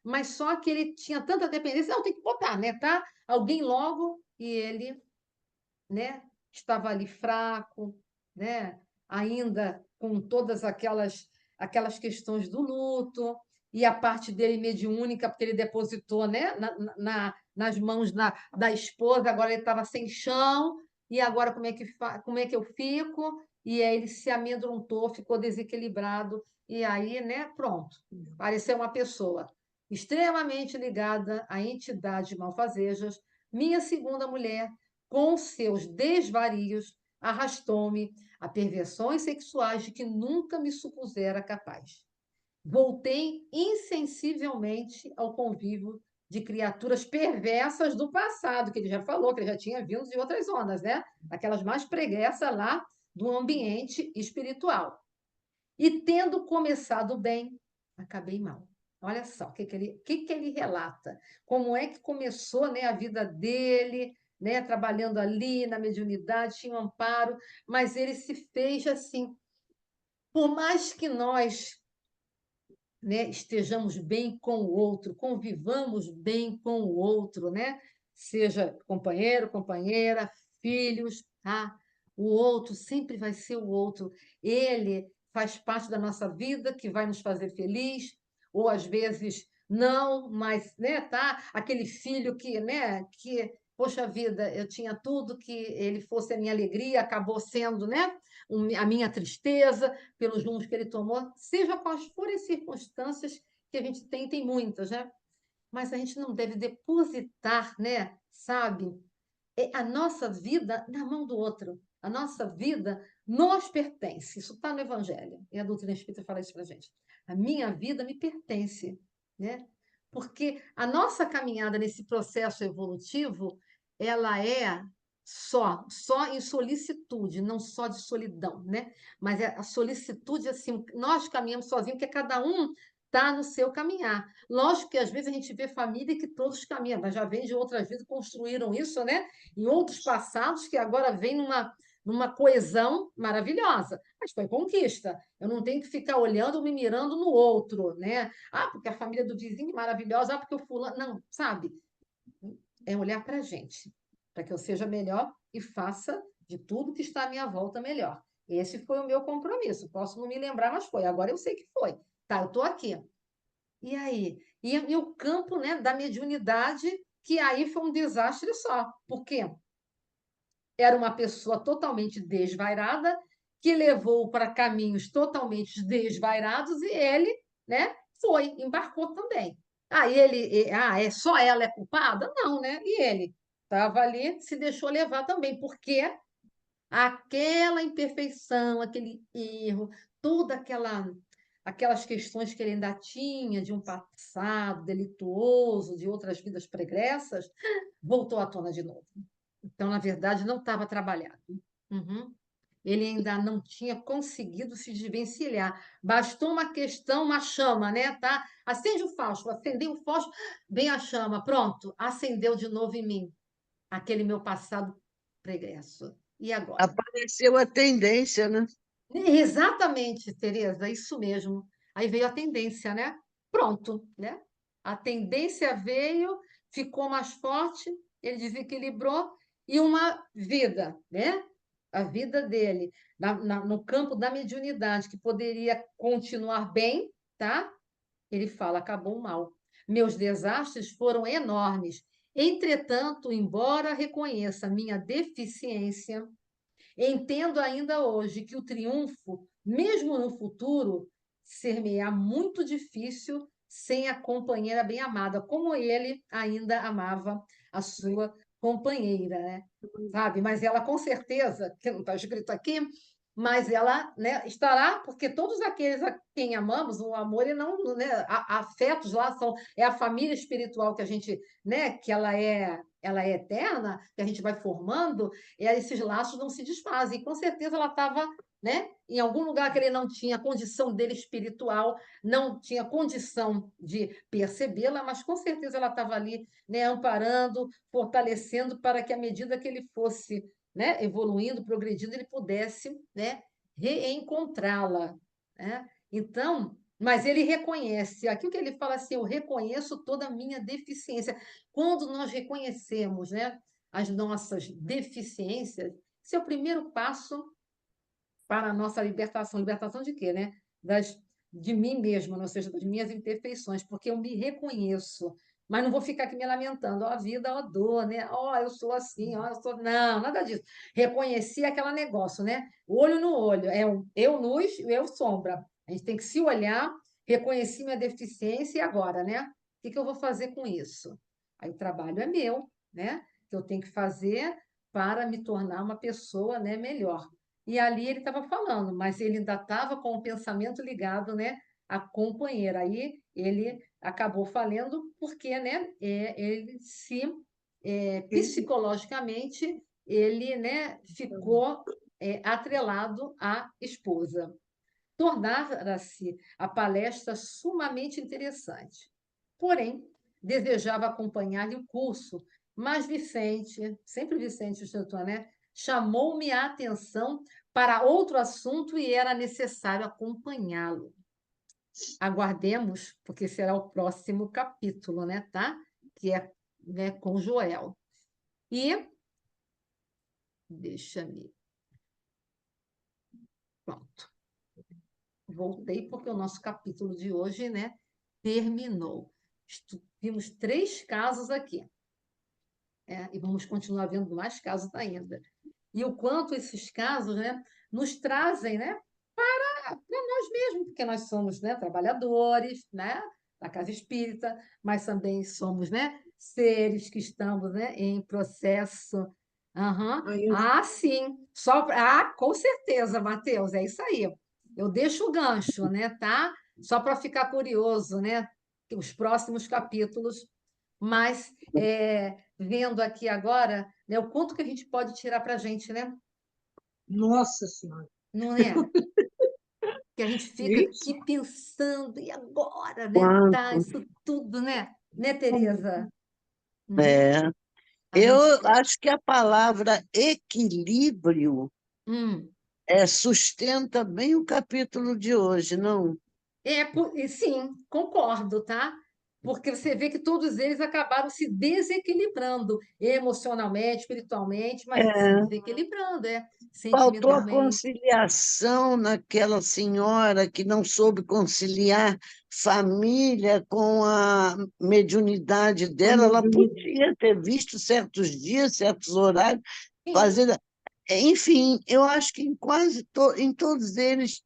mas só que ele tinha tanta dependência, não, tem que botar, né? Tá? Alguém logo, e ele, né, estava ali fraco, né, ainda com todas aquelas questões do luto, e a parte dele mediúnica, porque ele depositou, né, nas mãos da esposa, agora ele estava sem chão, e agora como é que eu fico? E aí ele se amedrontou, ficou desequilibrado, e aí, né, pronto, apareceu uma pessoa extremamente ligada a entidades malfazejas, minha segunda mulher, com seus desvarios, arrastou-me a perversões sexuais de que nunca me supusera capaz. Voltei insensivelmente ao convívio de criaturas perversas do passado, que ele já falou, que ele já tinha vindo de outras zonas, né? Aquelas mais preguiças lá do ambiente espiritual. E tendo começado bem, acabei mal. Olha só o que ele relata. Como é que começou, né, a vida dele, né, trabalhando ali na mediunidade, tinha um amparo, mas ele se fez assim. Por mais que nós, né, estejamos bem com o outro, convivamos bem com o outro, né? Seja companheiro, companheira, filhos, tá? O outro sempre vai ser o outro. Ele faz parte da nossa vida, que vai nos fazer feliz, ou às vezes não, mas, né, tá? Aquele filho que, né, que, poxa vida, eu tinha tudo que ele fosse a minha alegria, acabou sendo, né, a minha tristeza, pelos rumos que ele tomou, seja quais forem as circunstâncias que a gente tem muitas, né? Mas a gente não deve depositar, né, sabe, a nossa vida na mão do outro. A nossa vida nos pertence. Isso está no Evangelho. E a doutrina espírita fala isso para a gente. A minha vida me pertence, né? Porque a nossa caminhada nesse processo evolutivo, ela é só em solicitude, não só de solidão, né? Mas é a solicitude, assim, nós caminhamos sozinhos, porque cada um está no seu caminhar. Lógico que às vezes a gente vê família que todos caminham, mas já vem de outras vidas, construíram isso, né? Em outros passados, que agora vem numa coesão maravilhosa. Mas foi conquista. Eu não tenho que ficar olhando, me mirando no outro, né? Ah, porque a família do vizinho é maravilhosa, ah, porque o fulano. Não, sabe? É olhar para a gente, para que eu seja melhor e faça de tudo que está à minha volta melhor. Esse foi o meu compromisso. Posso não me lembrar, mas foi. Agora eu sei que foi. Tá, eu estou aqui. E aí? E o campo, né, da mediunidade, que aí foi um desastre só. Por quê? Era uma pessoa totalmente desvairada, que levou para caminhos totalmente desvairados, e ele, né, foi, embarcou também. É só ela é culpada? Não, né? E ele estava ali, se deixou levar também, porque aquela imperfeição, aquele erro, toda aquelas questões que ele ainda tinha de um passado delituoso, de outras vidas pregressas, voltou à tona de novo. Então, na verdade, não estava trabalhado. Uhum. Ele ainda não tinha conseguido se desvencilhar. Bastou uma questão, uma chama, né? Tá? Acende o fósforo, acendeu o fósforo, vem a chama, pronto, acendeu de novo em mim aquele meu passado pregresso. E agora? Apareceu a tendência, né? Exatamente, Tereza, isso mesmo. Aí veio a tendência, né? Pronto, né? A tendência veio, ficou mais forte, ele desequilibrou e uma vida, né? A vida dele no campo da mediunidade, que poderia continuar bem, tá? Ele fala, acabou mal. Meus desastres foram enormes. Entretanto, embora reconheça minha deficiência, entendo ainda hoje que o triunfo, mesmo no futuro, ser-me-á muito difícil sem a companheira bem amada, como ele ainda amava a sua companheira, né? Sabe? Mas ela, com certeza, que não está escrito aqui, mas ela, né, estará, porque todos aqueles a quem amamos, o amor e não, né, afetos lá é a família espiritual que a gente, né, que ela é eterna, que a gente vai formando, e aí esses laços não se desfazem. E com certeza ela estava, né, em algum lugar que ele não tinha condição dele espiritual, não tinha condição de percebê-la, mas com certeza ela estava ali, né, amparando, fortalecendo para que à medida que ele fosse, né, evoluindo, progredindo, ele pudesse, né, reencontrá-la, né? Então, mas ele reconhece, aqui o que ele fala assim, eu reconheço toda a minha deficiência. Quando nós reconhecemos, né, as nossas deficiências, esse é o primeiro passo para a nossa libertação. Libertação de quê, né? De mim mesma, ou seja, das minhas imperfeições, porque eu me reconheço, mas não vou ficar aqui me lamentando, ó, a vida, ó, dor, né? Ó, eu sou assim, ó, eu sou. Não, nada disso. Reconhecer aquele negócio, né? Olho no olho, é um eu luz e eu sombra. A gente tem que se olhar, reconhecer minha deficiência e agora, né? O que eu vou fazer com isso? Aí o trabalho é meu, né? Que eu tenho que fazer para me tornar uma pessoa, né, melhor. E ali ele estava falando, mas ele ainda estava com o pensamento ligado, né, à companheira. Aí ele acabou falando porque, né, ele se psicologicamente ele, né, ficou atrelado à esposa. Tornara-se a palestra sumamente interessante. Porém, desejava acompanhar-lhe o curso, mas Vicente, sempre Vicente, o instrutor, né, chamou-me a atenção para outro assunto e era necessário acompanhá-lo. Aguardemos, porque será o próximo capítulo, né, tá? Que é, né, com Joel. E deixa-me. Pronto. Voltei porque o nosso capítulo de hoje, né, terminou. Vimos 3 casos aqui. E vamos continuar vendo mais casos ainda. E o quanto esses casos, né, nos trazem, né, para nós mesmos, porque nós somos, né, trabalhadores, né, da casa espírita, mas também somos, né, seres que estamos, né, em processo. Uhum. Ah, sim. Com certeza, Matheus, é isso aí. Eu deixo o gancho, né, tá? Só para ficar curioso, né? Os próximos capítulos, mas vendo aqui agora, né, o quanto que a gente pode tirar para a gente, né? Nossa Senhora! Não é? Que a gente fica Isso. aqui pensando, e agora, né? Tá, Quanto? isso tudo, né? Né, Tereza? Uhum. É. A Eu gente. acho que a palavra equilíbrio Hum. Sustenta bem o capítulo de hoje, não? E sim, concordo, tá? Porque você vê que todos eles acabaram se desequilibrando emocionalmente, espiritualmente, mas se É, desequilibrando, faltou a sentimentalmente. conciliação naquela senhora que não soube conciliar família com a mediunidade A dela. Ela mediunidade. podia ter visto certos dias, certos horários, Sim, fazer. Enfim, eu acho que em todos eles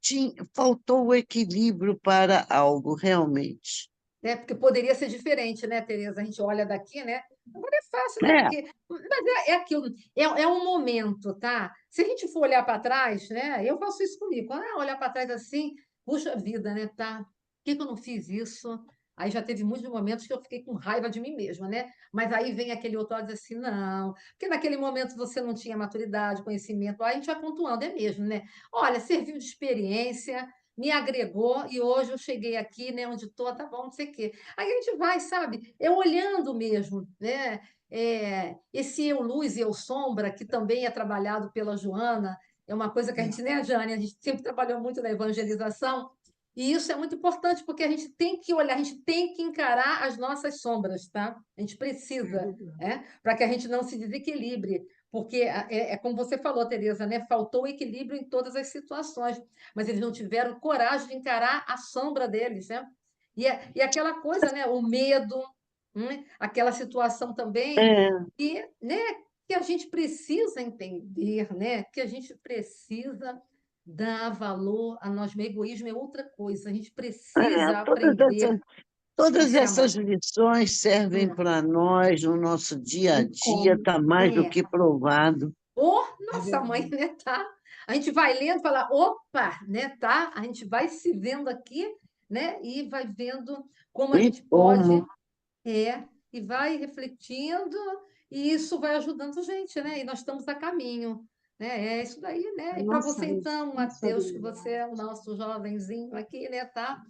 faltou o equilíbrio para algo, realmente. né? Porque poderia ser diferente, né, Tereza? A gente olha daqui, né? Agora é fácil, né? É, Mas é aquilo, é um momento, tá? Se a gente for olhar para trás, né? Eu faço isso comigo. Quando eu olhar para trás assim, puxa vida, né? Tá? Por que que eu não fiz isso? Aí já teve muitos momentos que eu fiquei com raiva de mim mesma, né? Mas aí vem aquele outro lado e diz assim, não, porque naquele momento você não tinha maturidade, conhecimento, aí a gente vai pontuando, é mesmo, né? Olha, serviu de experiência, me agregou e hoje eu cheguei aqui, né, onde estou, tá bom, não sei o quê. Aí a gente vai, sabe, olhando mesmo, né? Esse eu luz e eu sombra, que também é trabalhado pela Joana, é uma coisa que a gente, né, Jane, a gente sempre trabalhou muito na evangelização, e isso é muito importante, porque a gente tem que olhar, a gente tem que encarar as nossas sombras, tá? A gente precisa, para que a gente não se desequilibre, porque é como você falou, Tereza, né? Faltou equilíbrio em todas as situações, mas eles não tiveram coragem de encarar a sombra deles, né? E aquela coisa, né? O medo, né? Aquela situação também, é, e, né? Que a gente precisa entender, né? Que a gente precisa dar valor a nós mesmos. Egoísmo é outra coisa. A gente é, precisa aprender a todas se amar. essas lições servem Hum. para nós no nosso dia a Tem dia, como. está mais do É. que provado. Ô, É nossa mãe, verdade. né, tá? A gente vai lendo, fala, opa, né, tá? A gente vai se vendo aqui, né? E vai vendo como a E gente como? pode, e vai refletindo, e isso vai ajudando a gente, né? E nós estamos a caminho, né? É isso daí, A né? E para nossa você, então, Matheus, que você responsabilidade. é o nosso jovenzinho aqui, né, tá?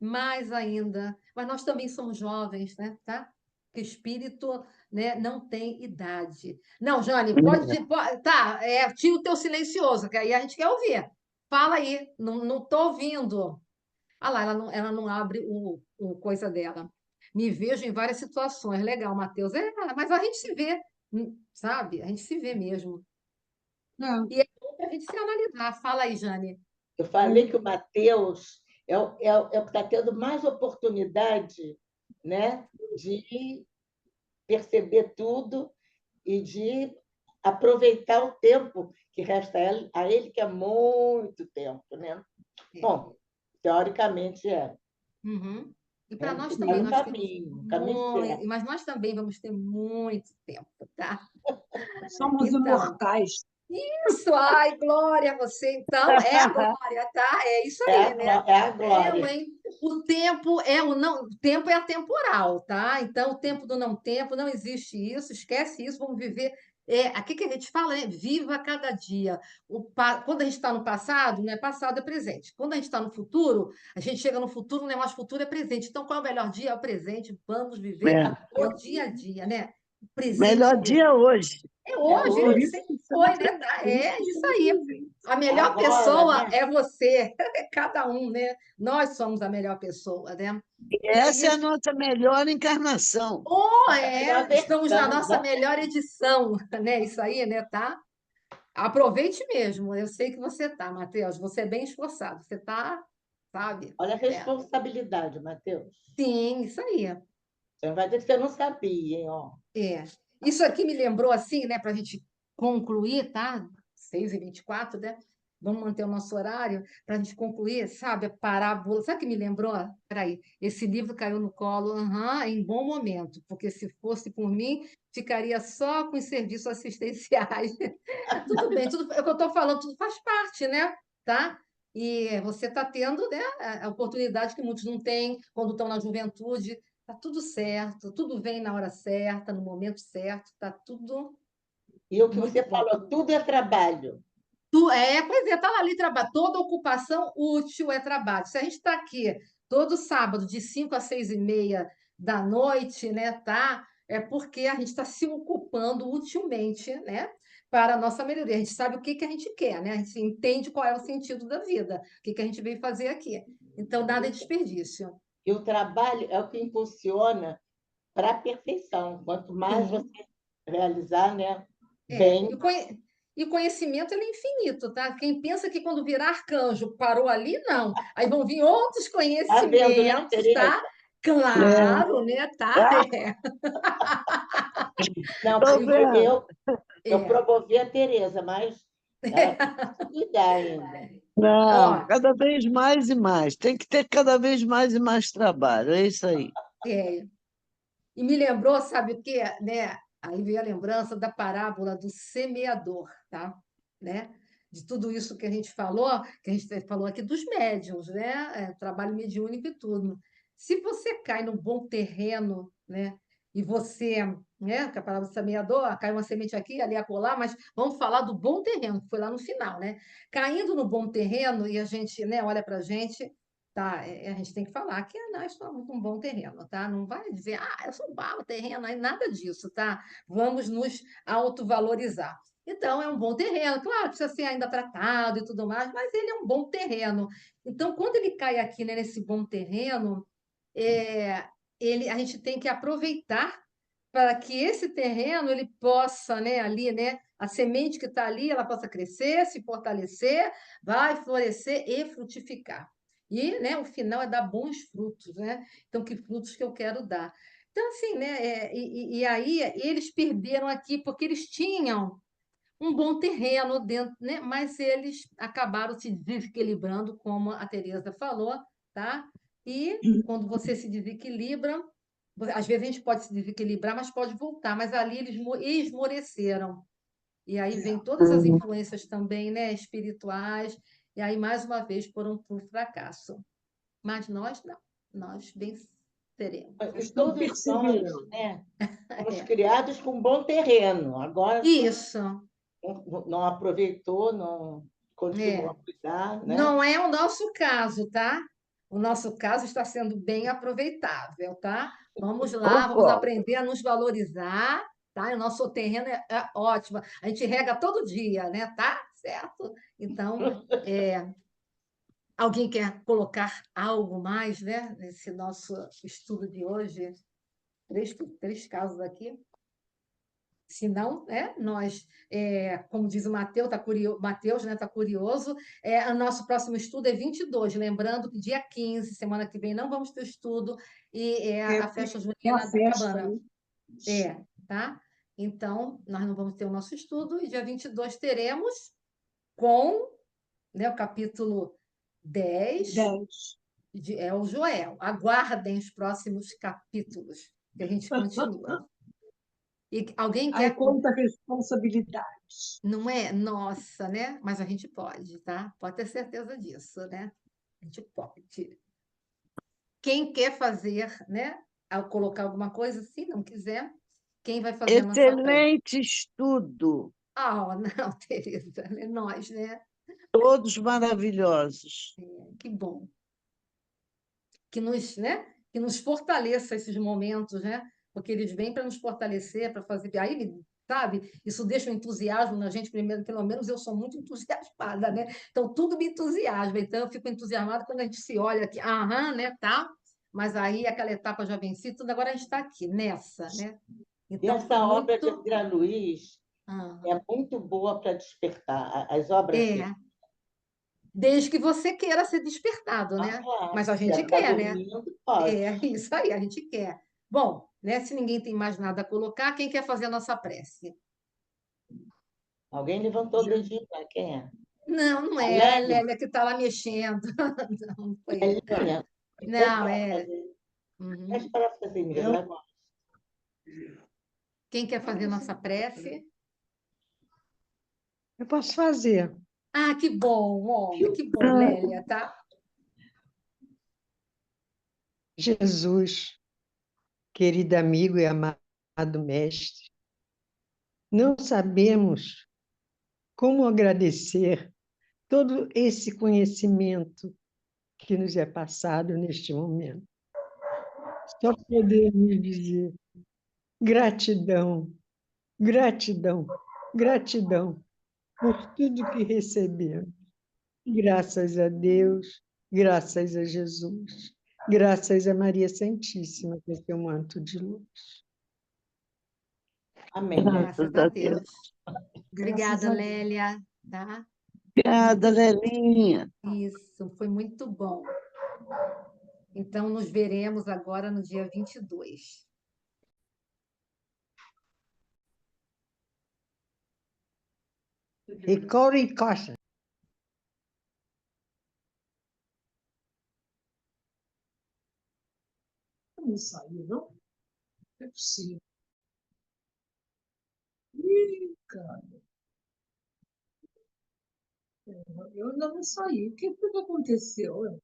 Mais ainda. Mas nós também somos jovens, né? Tá? Que espírito, né, não tem idade. Não, Jane, tá, tira o teu silencioso, que aí a gente quer ouvir. Fala aí, não estou ouvindo. Ah lá, ela não abre o coisa dela. Me vejo em várias situações. Legal, Matheus. Mas a gente se vê, sabe? A gente se vê mesmo. É, E é bom para a gente se analisar. Fala aí, Jane. Eu falei que o Matheus é o que está tendo mais oportunidade, né, de perceber tudo e de aproveitar o tempo que resta a ele, que é muito tempo. Né? É. Bom, teoricamente é. Uhum. E para Né? nós Está também, no nós temos caminho, no caminho muito, certo. mas nós também vamos ter muito tempo, tá? somos Então, imortais. isso, ai, glória a você, então, é a glória, tá? É isso É aí, né? é a Eu, glória. hein? O tempo é o não, o tempo é atemporal, tá? Então, o tempo do não tempo, não existe isso, esquece isso, vamos viver. Aqui que a gente fala é viva cada dia. Quando a gente está no passado, não é passado, é presente. Quando a gente está no futuro, a gente chega no futuro, não é mais futuro, é presente. Então, qual é o melhor dia? É o presente. Vamos viver É, o dia a dia, né? O presente melhor mesmo. dia hoje. É É hoje, Por hoje. isso sempre que foi, somos, né? Tá? por isso É que isso somos aí. viventes. A É melhor agora, pessoa né? é você, é cada um, né? Nós somos a melhor pessoa, né? E essa é a E, nossa melhor encarnação. Essa é a melhor estamos na versão, nossa melhor exatamente. edição, né? Isso aí, né? Tá? Aproveite mesmo. Eu sei que você tá, Matheus. Você é bem esforçado. Você tá, sabe? Olha a responsabilidade, Matheus. Sim, isso aí. Você não vai dizer que você não sabia, hein? Ó. É. Isso aqui me lembrou assim, né, para a gente concluir, tá? 6h24, né? Vamos manter o nosso horário para a gente concluir, sabe? A parábola. Sabe o que me lembrou? Peraí, esse livro caiu no colo, em bom momento, porque se fosse por mim, ficaria só com os serviços assistenciais. Tudo bem, tudo é o que eu estou falando, tudo faz parte, né? Tá? E você está tendo, né, a oportunidade que muitos não têm quando estão na juventude. Tá tudo certo, tudo vem na hora certa, no momento certo, tá tudo E o que muito você bom. falou, tudo é trabalho. Pois é, tá ali trabalho. Toda ocupação útil é trabalho. Se a gente está aqui todo sábado, de 5 às 6h30 da noite, né, tá? é porque a gente está se ocupando utilmente, né, para a nossa melhoria. A gente sabe o que que a gente quer, né? A gente entende qual é o sentido da vida, o que que a gente veio fazer aqui. Então, nada é desperdício. E o trabalho é o que impulsiona para a perfeição. Quanto mais você Sim. realizar, né, É, bem, e o conhecimento ele é infinito, tá? Quem pensa que quando virar arcanjo parou ali, não. Aí vão vir outros está vendo, né, conhecimentos, Tereza? tá? Claro, né? Tá? É, Não, Estou vendo. eu é. promovi a Tereza, mas ela tem que se cuidar ainda. Não, Ó, cada vez mais e mais. Tem que ter cada vez mais e mais trabalho. É isso aí. é. E me lembrou, sabe o quê? Né? Aí veio a lembrança da parábola do semeador, tá? Né? De tudo isso que a gente falou aqui dos médiuns, né? Trabalho mediúnico e tudo. Se você cai num bom terreno, né? E você, né? Que a parábola do semeador, cai uma semente aqui, ali, acolá, mas vamos falar do bom terreno, que foi lá no final, né? Caindo no bom terreno e a gente, né? Olha para a gente. Tá, a gente tem que falar que nós estamos num bom terreno, tá? Não vai dizer, eu sou um mau terreno, aí nada disso, tá? Vamos nos autovalorizar. Então, é um bom terreno, claro, precisa ser ainda tratado e tudo mais, mas ele é um bom terreno. Então, quando ele cai aqui, né, nesse bom terreno, é, a gente tem que aproveitar para que esse terreno ele possa, né, ali, né, a semente que está ali, ela possa crescer, se fortalecer, vai florescer e frutificar. E, né, o final é dar bons frutos, né? Então, que frutos que eu quero dar? Então, assim, né, e aí eles perderam aqui porque eles tinham um bom terreno dentro, né? Mas eles acabaram se desequilibrando, como a Tereza falou, tá? E quando você se desequilibra, às vezes a gente pode se desequilibrar, mas pode voltar. Mas ali eles esmoreceram. E aí vem todas as influências também, né, espirituais, e aí mais uma vez foram por fracasso. Mas nós não, nós venceremos. E Estão todos nós, perseverando. né, fomos É. criados com um bom terreno. Agora, se Isso, não aproveitou, não continuou a é. cuidar, né? Não é o nosso caso, tá? O nosso caso está sendo bem aproveitável, tá? Vamos lá, vamos Concordo. aprender a nos valorizar, tá? E o nosso terreno é ótimo. A gente rega todo dia, né? Tá certo? Então, alguém quer colocar algo mais, né? Nesse nosso estudo de hoje? Três casos aqui. Se não, né, nós, como diz o Mateus, Mateus, né, tá curioso, o nosso próximo estudo é 22, lembrando que dia 15, semana que vem, não vamos ter estudo, e É, a festa é a junina da festa, cabana. né? Tá? Então, nós não vamos ter o nosso estudo, e dia 22 teremos com, né, o capítulo 10, 10. é o Joel. Aguardem os próximos capítulos, que a gente continua. E alguém Aí quer. conta responsabilidades. Não é nossa, né? Mas a gente pode, tá? Pode ter certeza disso, né? A gente pode. Quem quer fazer, né? Ao colocar alguma coisa, se não quiser, quem vai fazer a nossa prece? Excelente estudo. Não, Tereza, é nós, né? Todos maravilhosos. Que bom. Que nos, né? Que nos fortaleça esses momentos, né? Porque eles vêm para nos fortalecer, para fazer. Aí, sabe? Isso deixa um entusiasmo na gente, primeiro, pelo menos eu sou muito entusiasmada, né? Então, tudo me entusiasma. Então, eu fico entusiasmada quando a gente se olha aqui, né? Tá? Mas aí, aquela etapa já venci, tudo agora a gente está aqui, nessa, né? E Então, essa obra de muito. André Luiz é Aham. muito boa para despertar. As obras dele. É, desde que você queira ser despertado, né? Claro, Mas a se quiser gente ficar quer, né? dormindo, pode. Isso aí, a gente quer. Bom, né? Se ninguém tem mais nada a colocar, quem quer fazer a nossa prece? Alguém levantou o dedinho para quem é? Não, não A é a Lélia? Lélia que está lá mexendo. Não, não foi eu. Lélia, pede Não, para é. fazer. Pede Uhum. para fazer, Miriam. Eu, Ela gosta. Quem quer fazer a nossa prece? eu posso fazer. Que bom, olha, que bom, Ah, Lélia, tá? Jesus, querido amigo e amado mestre, não sabemos como agradecer todo esse conhecimento que nos é passado neste momento. Só podemos dizer Gratidão, gratidão, gratidão por tudo que recebemos. Graças a Deus, graças a Jesus, graças a Maria Santíssima, que é seu manto de luz. Amém. Graças Graças a a Deus. Deus. Obrigada, Graças a Deus. Lélia, tá? Obrigada, Lelinha. Isso, foi muito bom. Então, nos veremos agora no dia 22. E Corey Costa. Não saiu, não? Não é possível. Ih, cara, eu ainda não saí. O que foi que aconteceu?